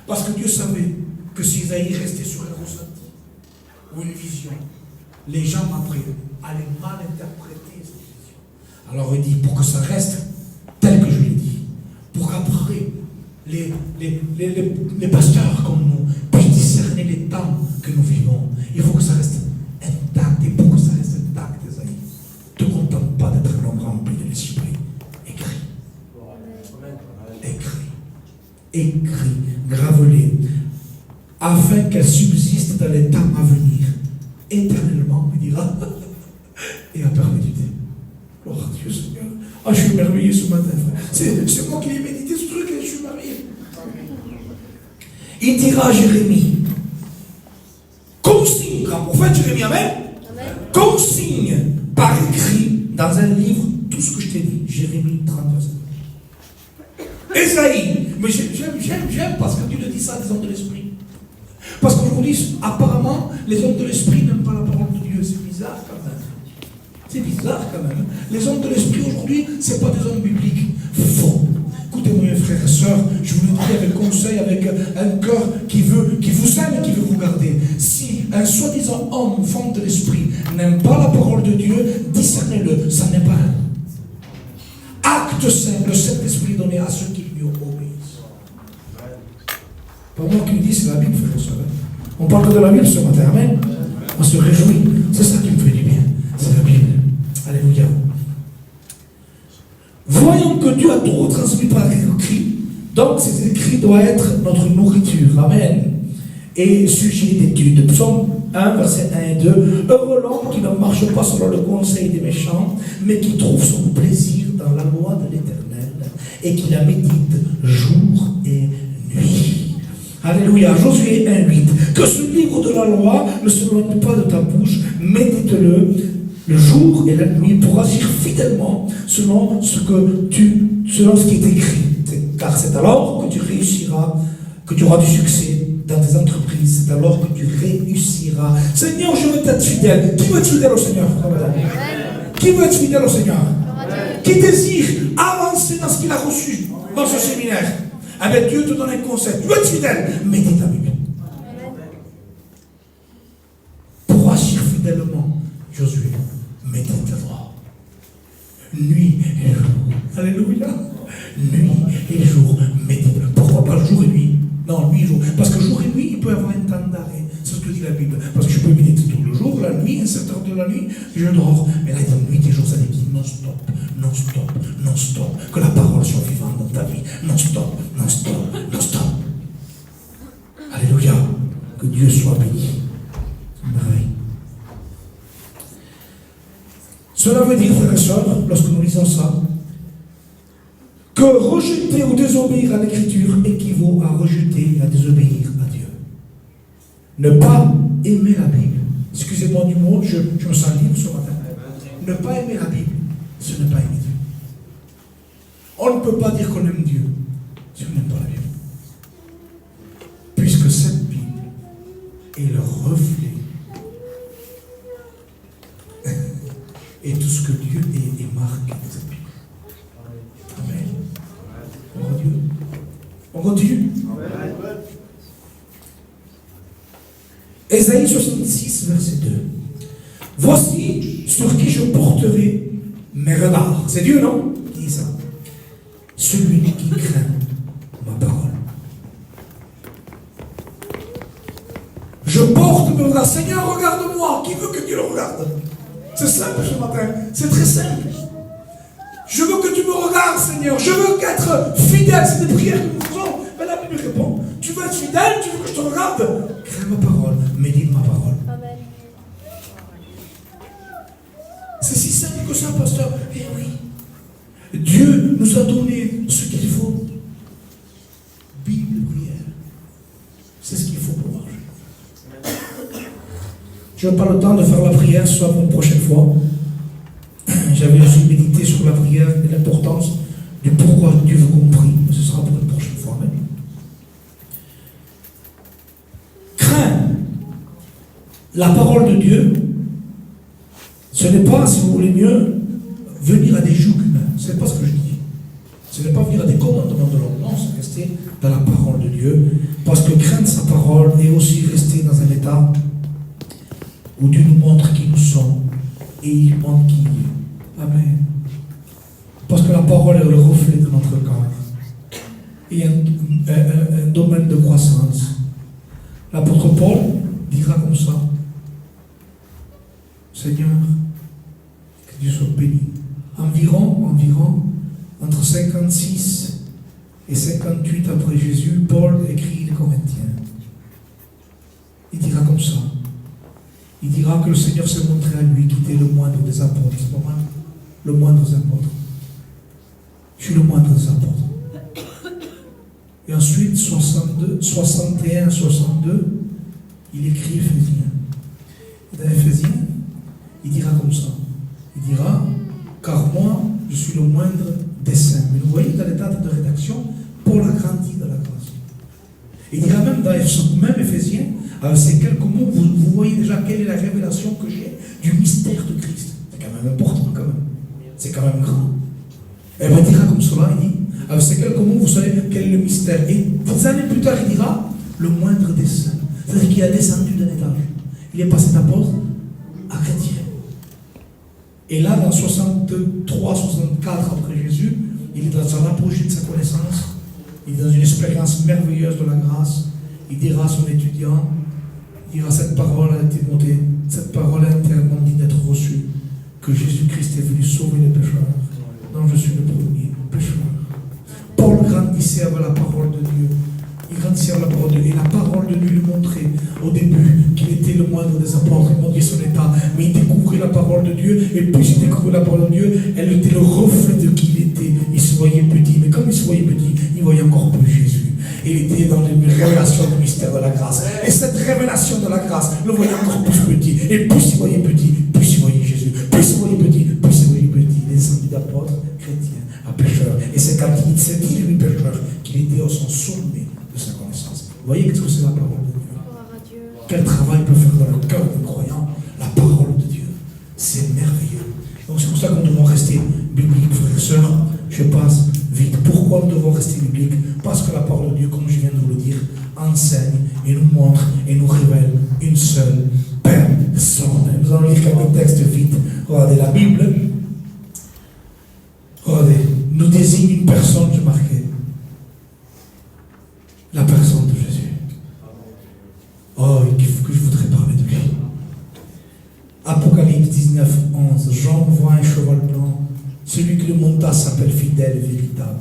A: Parce que Dieu savait que si Isaïe restait sur un ressenti ou une vision, les gens après allaient mal interpréter cette vision. Alors il dit, pour que ça reste tel que je l'ai dit, pour qu'après les pasteurs comme nous puissent discerner les temps que nous vivons, il faut que ça reste intact. Et pour que ça reste intact, Isaïe, ne te contente pas d'être un homme rempli de l'esprit. Écrit, grave-les, afin qu'elles subsistent dans les temps à venir, éternellement, il dira, et à perpétuité. Gloire à Dieu, Seigneur. Ah, je suis merveilleux ce matin, frère. C'est moi qui ai médité ce truc et je suis merveilleux. Il dira à Jérémie, consigne, grand prophète Jérémie, amen, consigne par écrit dans un livre tout ce que je t'ai dit. Jérémie 32. Ésaïe, mais j'aime parce que Dieu le dit ça des hommes de l'esprit. Parce qu'aujourd'hui, apparemment, les hommes de l'esprit n'aiment pas la parole de Dieu. C'est bizarre quand même. C'est bizarre quand même. Les hommes de l'esprit aujourd'hui, ce n'est pas des hommes bibliques. Faux. Écoutez-moi, mes frères et sœurs, je vous le dis avec conseil, avec un cœur qui vous aime et qui veut vous garder. un soi-disant homme ou femme de l'esprit n'aime pas la parole de Dieu, discernez-le, ça n'est pas un acte saint, le Saint-Esprit donné à ceux qui lui obéissent. Pas moi qui me dis, c'est la Bible, frère et sœur. On parle que de la Bible ce matin, amen. On se réjouit, c'est ça qui me fait du bien, c'est la Bible. Alléluia. Voyons que Dieu a tout retransmis par écrit, donc ces écrits doivent être notre nourriture, amen. Et sujet d'étude, psaume 1, versets 1 et 2, heureux l'homme qui ne marche pas selon le conseil des méchants, mais qui trouve son plaisir dans la loi de l'Éternel, et qui la médite jour et nuit. Alléluia. Josué 1,8. Que ce livre de la loi ne s'éloigne pas de ta bouche, médite-le le jour et la nuit pour agir fidèlement selon ce qui est écrit. Car c'est alors que tu réussiras, que tu auras du succès dans tes entreprises. C'est alors que tu réussiras. Seigneur, je veux être fidèle. Qui veut être fidèle au Seigneur? Qui veut être fidèle au Seigneur? Qui désire avancer dans ce qu'il a reçu dans ce séminaire? Avec Dieu te donne un conseil. Tu veux être fidèle? Médite ta Bible. Pour agir fidèlement, Josué, médite la loi. Nuit et jour. Alléluia. Nuit et jour, médite. Pourquoi pas jour et nuit? Non, nuit et jour. Parce que jour et nuit, il peut y avoir un temps d'arrêt. C'est ce que dit la Bible. Parce que je peux méditer tout le jour, la nuit, à 7 heures de la nuit, je dors. Mais là, il dit nuit et jour, ça dit non-stop, non-stop, non-stop. Que la parole soit vivante dans ta vie. Non-stop, non-stop, non-stop. Alléluia. Que Dieu soit béni. Merveille. Cela veut dire, frères et sœurs, lorsque nous lisons ça, que rejeter ou désobéir à l'écriture équivaut à rejeter et à désobéir à Dieu. Ne pas aimer la Bible, excusez-moi du mot, je me sens libre ce matin. Ne pas aimer la Bible, ce n'est pas aimer Dieu. On ne peut pas dire qu'on aime Dieu si on n'aime pas la Bible. Puisque cette Bible est le reflet et tout ce que Dieu est marqué dans cette Bible. Amen. On continue. Ésaïe 66, verset 2. Voici sur qui je porterai mes regards. C'est Dieu, non? Qui dit ça? Celui qui craint ma parole. Je porte mes regards. Seigneur, regarde-moi. Qui veut que Dieu le regarde? C'est simple ce matin. C'est très simple. Je veux que tu me regardes, Seigneur. Je veux qu'être fidèle. C'est des prières que nous faisons. Mais la Bible répond. Tu veux être fidèle? Tu veux que je te regarde? Crains ma parole. Médite ma parole. Amen. C'est si simple que ça, pasteur. Eh oui. Dieu nous a donné ce qu'il faut. Bible, prière. C'est ce qu'il faut pour marcher. Je n'ai pas le temps de faire la prière, ce sera pour une prochaine fois. J'avais aussi médité sur la prière et l'importance du pourquoi Dieu veut compris. Mais ce sera pour une prochaine fois. Même. Crains la parole de Dieu. Ce n'est pas, si vous voulez mieux, venir à des jougs humains. Ce n'est pas ce que je dis. Ce n'est pas venir à des commandements de l'homme. Non, c'est rester dans la parole de Dieu. Parce que craindre sa parole est aussi rester dans un état où Dieu nous montre qui nous sommes et il montre qui il est. Amen. Parce que la parole est le reflet de notre corps. Et un domaine de croissance. L'apôtre Paul dira comme ça: Seigneur, que Dieu soit béni. Environ, entre 56 et 58 après Jésus, Paul écrit les Corinthiens. Il dira comme ça. Il dira que le Seigneur s'est montré à lui qui était le moindre des apôtres. C'est pas mal? Le moindre des apôtres. Je suis le moindre des apôtres. Et ensuite, 61, 62, il écrit Éphésiens. Et dans Éphésiens, il dira comme ça. Il dira, car moi, je suis le moindre des saints. Mais vous voyez, dans les dates de rédaction, Paul a grandi dans la grâce. Il dira même dans Éphésiens, avec ces quelques mots, vous voyez déjà quelle est la révélation que j'ai du mystère de Christ. C'est quand même important, quand même. C'est quand même grand. Et il dira comme cela, il dit, avec ces quelques mots, vous savez quel est le mystère. Et des années plus tard, il dira, le moindre des saints. C'est-à-dire qu'il a descendu d'un étage. Il est passé d'apôtre à chrétien. Et là, dans 63, 64 après Jésus, il est dans un apogée de sa connaissance. Il est dans une expérience merveilleuse de la grâce. Il dira à son étudiant, il dira, cette parole a été montée, cette parole est tellement digne d'être reçue, que Jésus-Christ est venu sauver les pécheurs. Non, je suis le premier pécheur. Paul grandissait avec la parole de Dieu. Il grandissait avec la parole de Dieu. Et la parole de Dieu lui montrait au début qu'il était le moindre des apôtres. Il montrait son état. Mais il découvrait la parole de Dieu. Et puis il découvrait la parole de Dieu. Elle était le reflet de qui il était. Il se voyait petit. Mais comme il se voyait petit, il voyait encore plus Jésus. Il était dans une révélation du mystère de la grâce. Et cette révélation de la grâce le voyait encore plus petit. Et plus il voyait petit, plus il voyait Jésus. Plus il voyait petit, plus il voyait petit. Il est descendu d'apôtre chrétien à pécheur. Et c'est quand il s'est dit, lui, pécheur, qu'il était au son sommet de sa connaissance. Vous voyez qu'est-ce que c'est la parole de Dieu? Quel travail peut faire dans le cœur d'un croyant la parole de Dieu? C'est merveilleux. Donc c'est pour ça que nous devons rester bibliques, frères et sœurs. Je passe vite. Pourquoi nous devons rester bibliques? Parce que la parole de Dieu, comme je viens de vous le dire, enseigne et nous montre et nous révèle une seule personne. Nous allons lire quelques textes vite. Regardez la Bible. Regardez, nous désigne une personne, je marquais. La personne de Jésus. Oh, que je voudrais parler de lui. Apocalypse 19, 11. Jean voit un cheval blanc. Celui qui le monta s'appelle fidèle et véritable.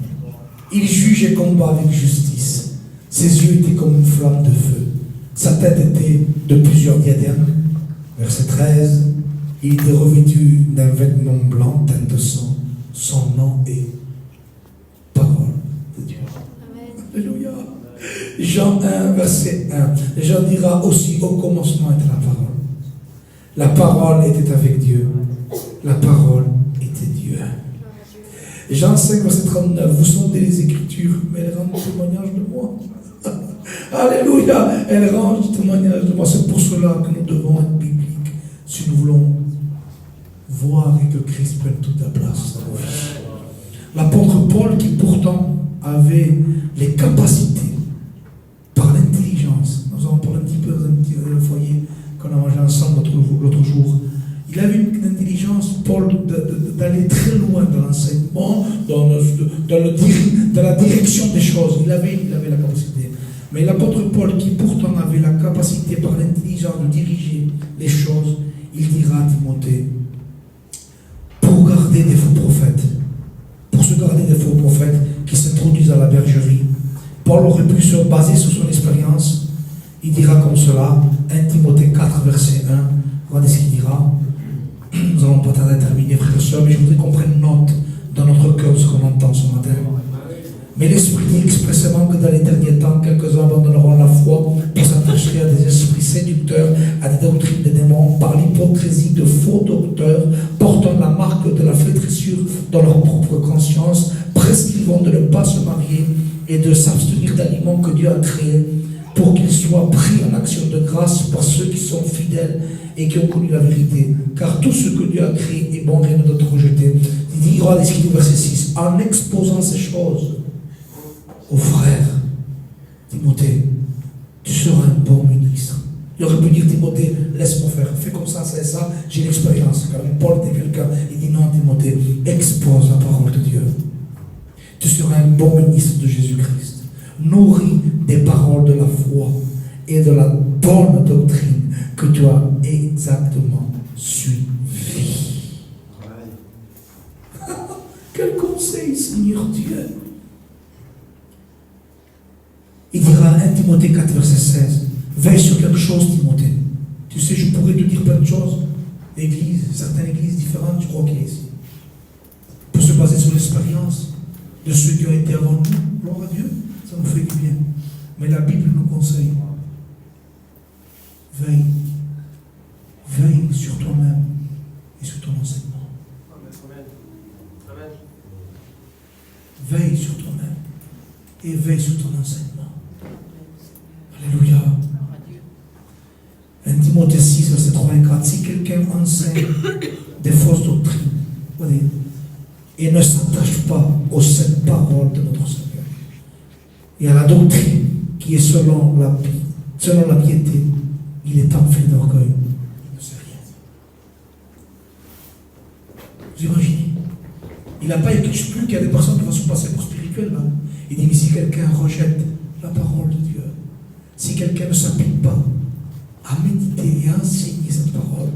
A: Il juge et combat avec justice. Ses yeux étaient comme une flamme de feu. Sa tête était de plusieurs diadèmes. Verset 13. Il était revêtu d'un vêtement blanc teint de sang. Son nom est parole de Dieu. Alléluia. Jean 1, verset 1. Jean dira aussi, au commencement était la parole. La parole était avec Dieu. La parole était Dieu. Jean 5, verset 39. Vous sondez les Écritures, mais elles rendent témoignage de moi. Alléluia. Elles rendent témoignage de moi. C'est pour cela que nous devons être bibliques. Si nous voulons voir et que Christ prenne toute la place dans nos vies. L'apôtre Paul, qui pourtant avait les capacités par l'intelligence, nous avons parlé un petit peu dans un petit foyer qu'on a mangé ensemble l'autre jour, il avait une intelligence, Paul, d'aller très loin dans l'enseignement, dans la direction des choses. Il avait la capacité. Mais l'apôtre Paul, qui pourtant avait la capacité par l'intelligence de diriger les choses, il dira à Timothée, pour garder des faux prophètes, pour se garder des faux prophètes qui s'introduisent à la bergerie. Paul aurait pu se baser sur son expérience. Il dira comme cela, 1 Timothée 4, verset 1. Regardez ce qu'il dira. Nous n'allons pas tarder à terminer, frères et sœurs, mais je voudrais qu'on prenne note dans notre cœur de ce qu'on entend ce matin. Mais l'Esprit dit expressément que dans les derniers temps, quelques-uns abandonneront la foi pour s'attacher à des esprits séducteurs, à des doctrines des démons, par l'hypocrisie de faux docteurs, portant la marque de la flétrissure dans leur propre conscience, prescrivant de ne pas se marier et de s'abstenir d'aliments que Dieu a créés, pour qu'ils soient pris en action de grâce par ceux qui sont fidèles et qui ont connu la vérité. Car tout ce que Dieu a créé est bon, rien ne doit être rejeté. Il dit, regardez ce qu'il dit au verset 6, en exposant ces choses aux frères, Timothée, tu seras un bon ministre. Il aurait pu dire, Timothée, laisse-moi faire, fais comme ça et ça, j'ai l'expérience. Car Paul était quelqu'un, il dit, non, Timothée, expose la parole de Dieu. Tu seras un bon ministre de Jésus-Christ, nourri des paroles de la foi et de la bonne doctrine que tu as exactement suivi. Quel conseil, Seigneur Dieu! Il dira 1 Timothée 4, verset 16, veille sur quelque chose, Timothée. Tu sais, je pourrais te dire plein de choses. Église, certaines églises différentes, je crois qu'il y a ici. On peut se baser sur l'expérience de ceux qui ont été avant nous. Gloire à Dieu, ça nous fait du bien. Mais la Bible nous conseille. Veille. Veille sur toi-même et sur ton enseignement. Veille sur toi-même et veille sur ton enseignement. Alléluia. 1 Timothée 6, verset 3 et 4. Si quelqu'un enseigne des fausses doctrines, voyez, et ne s'attache pas aux saintes paroles de notre Seigneur et à la doctrine qui est selon la piété, il est enflé d'orgueil. n'a pas exclu qu'il y a des personnes qui vont se passer pour spirituelles. Là. Il dit, mais si quelqu'un rejette la parole de Dieu, si quelqu'un ne s'applique pas à méditer et à enseigner cette parole,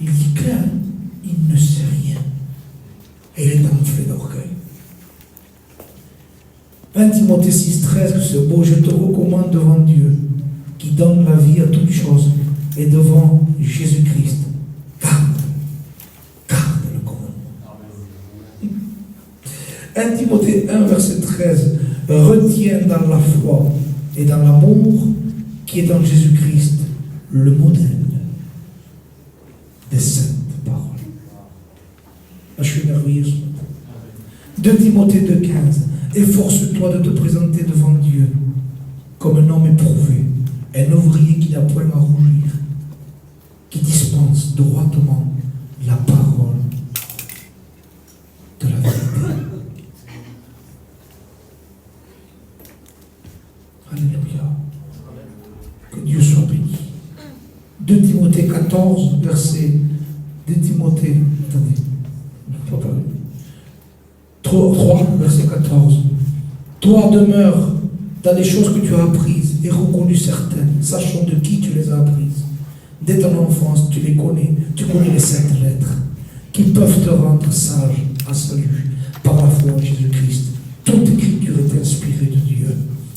A: il dit clair, il ne sait rien. Et il est enflé d'orgueil. 1 Timothée 6,13, c'est beau, je te recommande devant Dieu, qui donne la vie à toutes choses, et devant Jésus-Christ. Garde le commandement. 1 Timothée 1, verset 13, retiens dans la foi et dans l'amour qui est en Jésus-Christ le modèle des saintes paroles. Là, je suis émerveillé ce matin. 2 Timothée 2,15, efforce-toi de te présenter devant Dieu comme un homme éprouvé, un ouvrier qui n'a point à rougir, qui dispense droitement la parole de la vérité. Alléluia. Que Dieu soit béni. 2 Timothée 14, verset 2 Timothée, attendez, 3, verset 14. Toi demeure dans les choses que tu as apprises et reconnues certaines, sachant de qui tu les as apprises. Dès ton enfance, tu les connais, tu connais les saintes lettres, qui peuvent te rendre sage à salut par la foi en Jésus-Christ. Toute écriture est inspirée de Dieu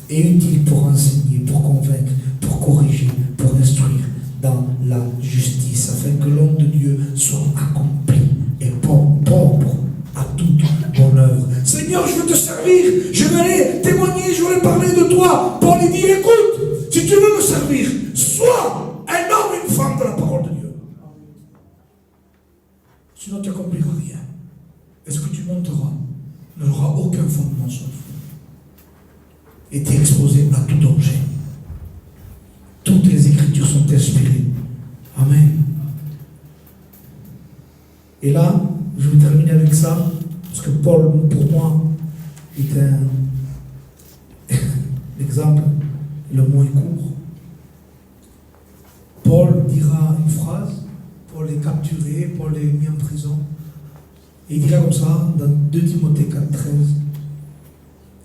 A: et utile pour enseigner, pour convaincre, pour corriger, pour instruire dans la justice, afin que l'homme de Dieu soit accompli et propre à toute bonne œuvre. Seigneur, je veux te servir, je veux aller témoigner, je veux aller parler de toi. Paul il dit, écoute, si tu veux me servir, sois un homme, une femme de la parole de Dieu. Sinon tu n'accompliras rien. Et ce que tu monteras n'aura aucun fondement sur le fond. Et tu es exposé à tout danger. Toutes les Écritures sont inspirées. Amen. Et là, je vais terminer avec ça, parce que Paul, pour moi, est un exemple, le mot est court. Paul dira une phrase, Paul est capturé, Paul est mis en prison. Et il dira comme ça, dans 2 Timothée 4, 13,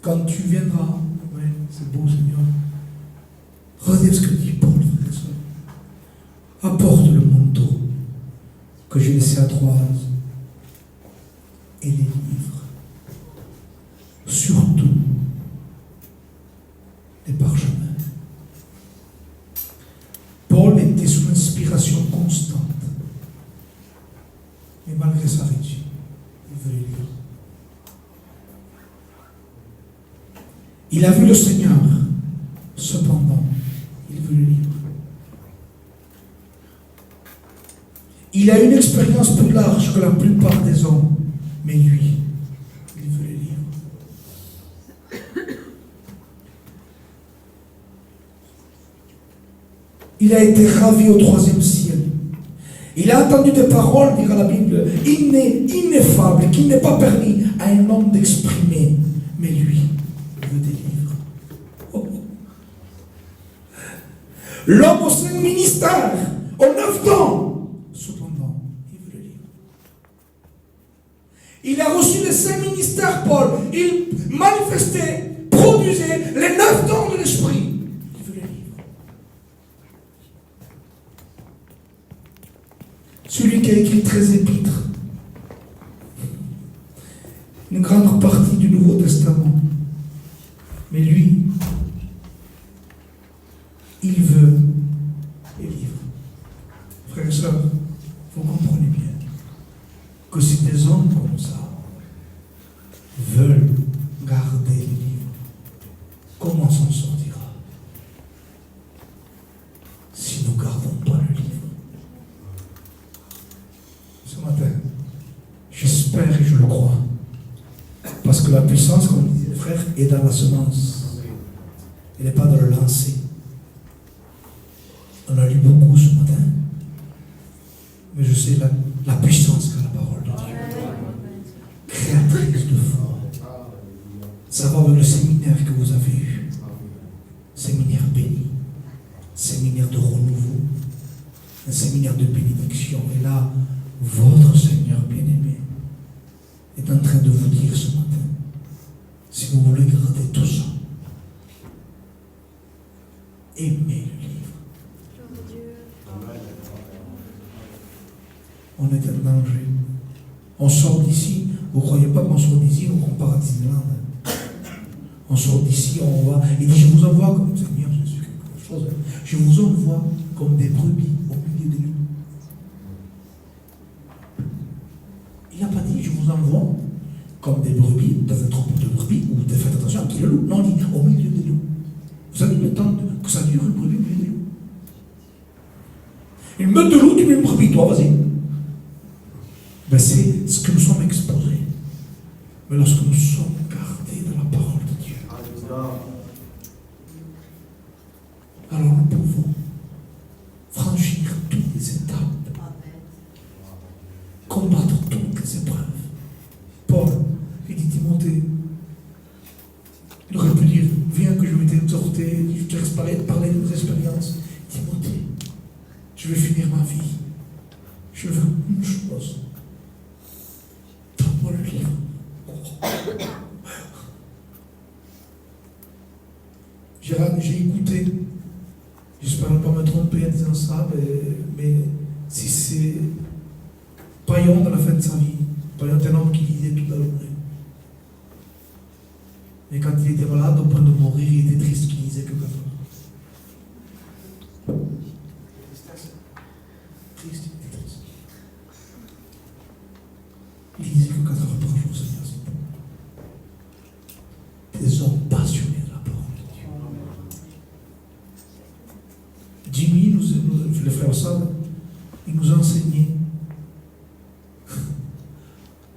A: quand tu viendras, ouais, c'est beau Seigneur, regardez ce que dit Paul, frère et soeur. Apporte le manteau que j'ai laissé à Troas et les livres. Surtout les parchemins. Paul était sous l'inspiration constante. Mais malgré sa régie, il veut les lire. Il a vu le Seigneur. Cependant, il veut le lire. Il a une expérience plus large que la plupart des hommes, mais lui, il veut le lire. Il a été ravi au 3e ciel. Il a entendu des paroles, dira la Bible, ineffables, qu'il n'est pas permis à un homme d'exprimer, mais lui, il veut des livres. Oh. L'homme au 5 ministères, aux 9 dons, cependant, il veut le livre. Il a reçu les 5 ministères, Paul. Il manifestait, produisait les 9 dons de l'esprit. Il veut le livre. Celui qui a écrit 13 épîtres, une grande partie du Nouveau Testament. Mais lui, il veut les livres. Frères et sœurs, vous comprenez bien que si des hommes comme ça veulent garder les livres, comment s'en sortira si nous ne gardons pas le livre? Ce matin, j'espère et je le crois, parce que la puissance, comme disait le frère, est dans la semence. Elle n'est pas dans le lancer. On a lu beaucoup ce matin, mais je sais la puissance qu'a la parole de Dieu, créatrice de foi. Ça va avec le séminaire que vous avez eu, séminaire béni, séminaire de renouveau, un séminaire de bénédiction. Et là, votre Seigneur bien-aimé est en train de vous dire ce matin, si vous voulez garder tout ça, aimez le livre. On est en danger. On sort d'ici, vous ne croyez pas qu'on sort d'ici, on compare à Disneyland. On sort d'ici, on va. Il dit, je vous envoie comme Seigneur Jésus, quelque chose. Je vous envoie comme des brebis au milieu des loups. Il n'a pas dit, je vous envoie comme des brebis, dans un troupeau de brebis, où vous faites attention à qui le loup. Non, il dit, au milieu des loups. Vous avez le temps que ça dure, une brebis au milieu des loups. Une meute de loup, tu mets une brebis, toi, vas-y. Ben, c'est ce que nous sommes exposés. Mais lorsque nous sommes gardés de la parole de Dieu, alors nous pouvons franchir toutes les étapes, combattre toutes les épreuves. Paul, il dit Timothée, il aurait pu dire, viens que je vais t'exhorter, je te parler de mes expériences. Timothée, je vais finir ma vie. Je veux une chose. Donne-moi le livre. J'ai écouté, j'espère ne pas me tromper en disant ça, mais si c'est Payon dans la fin de sa vie, Payon était un homme qui lisait toute la journée. Mais quand il était malade, au point de mourir, il était triste qu'il lisait que 4 heures. Triste, il était triste. Il lisait que 4 heures par jour, Seigneur. Des hommes passionnés de la parole de Dieu. Jimmy, le frère Sam, il nous a enseigné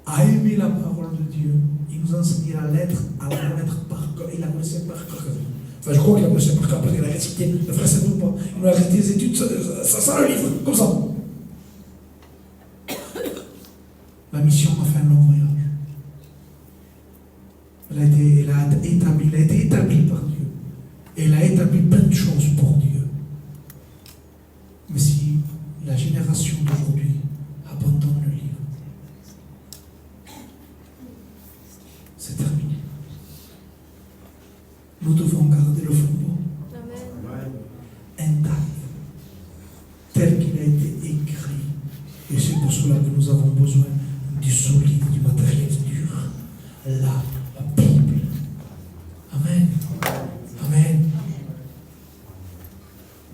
A: à aimer la parole de Dieu. Il nous a enseigné la lettre, à la connaître par cœur. Il la connaissait par cœur. Enfin, je crois qu'il la connaissait par cœur parce qu'il a récité. Le frère Sam, pas. Il nous a récité les études, ça le livre, comme ça. La mission a fait un long voyage. Elle a été établie par Dieu. Elle a établi plein de choses pour Dieu. Mais si la génération d'aujourd'hui abandonne le livre, c'est terminé. Nous devons garder le fondement intact, tel qu'il a été écrit. Et c'est pour cela que nous avons besoin du solide, du matériel dur. La Bible. Amen. Amen.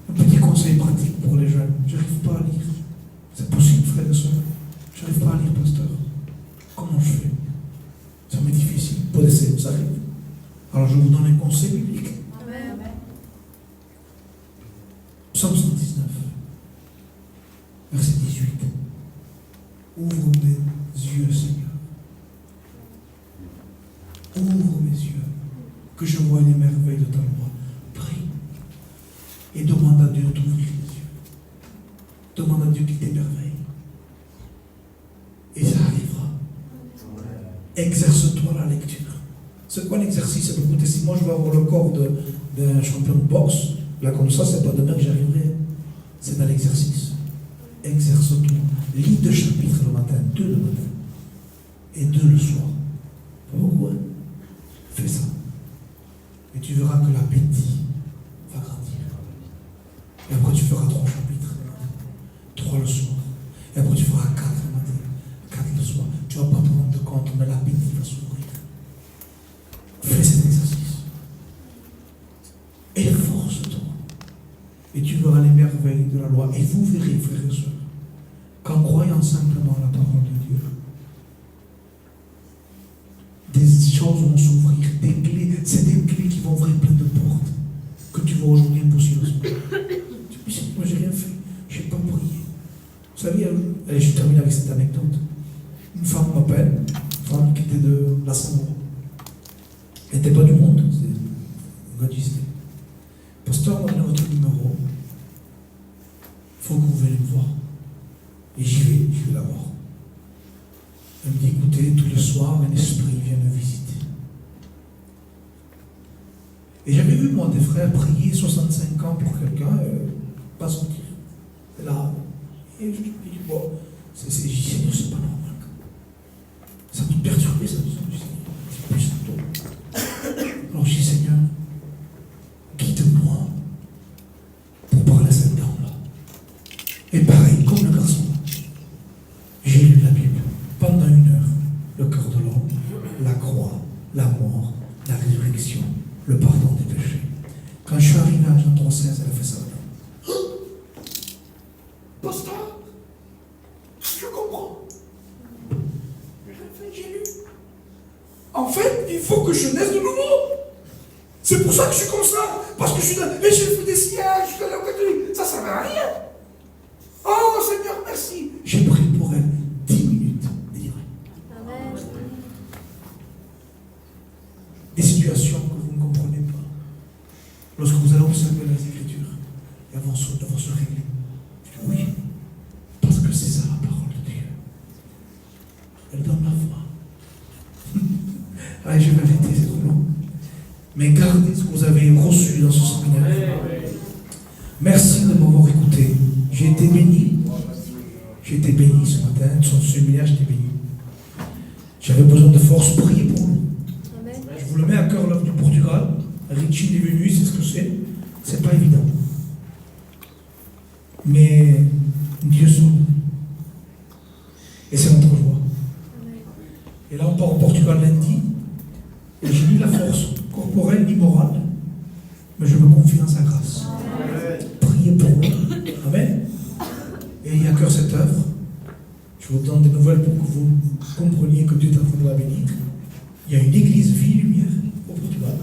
A: Un petit conseil pratique pour les jeunes. Je n'arrive pas à lire. C'est possible, frères et sœurs. Je n'arrive pas à lire, pasteur. Comment je fais? Ça m'est difficile. Pas d'essayer, ça arrive. Alors je vous donne un conseil biblique. Amen. Psaume 119, verset 18. Ouvre mes yeux, Seigneur. Ouvre mes yeux, que je vois les merveilles de ta loi. Prie et demande à Dieu d'ouvrir les yeux. Demande à Dieu qu'il t'émerveille. Et ça arrivera. Exerce-toi la lecture. C'est quoi l'exercice? Écoutez, si moi je veux avoir le corps d'un champion de boxe, là comme ça, c'est pas demain que j'y arriverai. C'est dans l'exercice. Exerce-toi. Lis 2 chapitres le matin, 2 le matin, et 2 le soir. Pourquoi? Fais ça. Et tu verras que l'appétit va grandir. Et après tu feras 3 chapitres, 3 le soir. Et après tu feras 4 le matin, 4 le soir. Tu ne vas pas te rendre compte, mais l'appétit va s'ouvrir. Fais cet exercice. Efforce-toi. Et tu verras les merveilles de la loi. Et vous verrez, frères et sœurs, qu'en croyant simplement à la parole de Dieu, des choses vont s'ouvrir, des clés, c'est des clés qui vont ouvrir plein de portes que tu vois aujourd'hui impossibles. Tu dis, moi j'ai rien fait, j'ai pas prié. Vous savez, allez, je termine avec cette anecdote. Une femme m'appelle, une femme qui était de la Sambre. Elle n'était pas du monde, c'est une godiste. Pasteur m'a donné votre numéro, il faut que vous veniez me voir. Et j'y vais la voir. Elle me dit, écoutez, tous les soirs, un esprit vient me visiter. Et j'avais vu, moi, des frères prier 65 ans pour quelqu'un, pas sortir. Et là, et je dis, bon, Seigneur, c'est pas normal. Ça me perturbe. faut que je naisse de nouveau. C'est pour ça que je suis comme ça. Parce que je suis dans... Mais j'ai fait des sièges, je suis allé au catholique. Ça ne servait à rien. Oh Seigneur, merci. J'ai prié pour elle 10 minutes. Amen. Des situations que vous ne comprenez pas. Lorsque vous allez observer les Écritures, elles vont se régler. Oui, parce que c'est ça la parole de Dieu. Elle donne la foi. Allez, je vais arrêter, c'est trop long. Mais gardez ce que vous avez reçu dans ce séminaire. Merci de m'avoir écouté. J'ai été béni. J'ai été béni ce matin. Dans ce séminaire, j'ai été béni. J'avais besoin de force. Priez pour nous. Je vous le mets à cœur, l'œuvre du Portugal. Richie est venu, c'est ce que c'est. C'est pas évident. Mais Dieu sauve. Et c'est notre joie. Et là, on part au Portugal lundi. Et j'ai ni la force corporelle ni morale. Mais je me confie dans sa grâce. Priez pour moi. Amen. Et il y a cœur cette œuvre. Je vous donne des nouvelles pour que vous compreniez que Dieu est en train de la bénir. Il y a une église vie lumière au Portugal.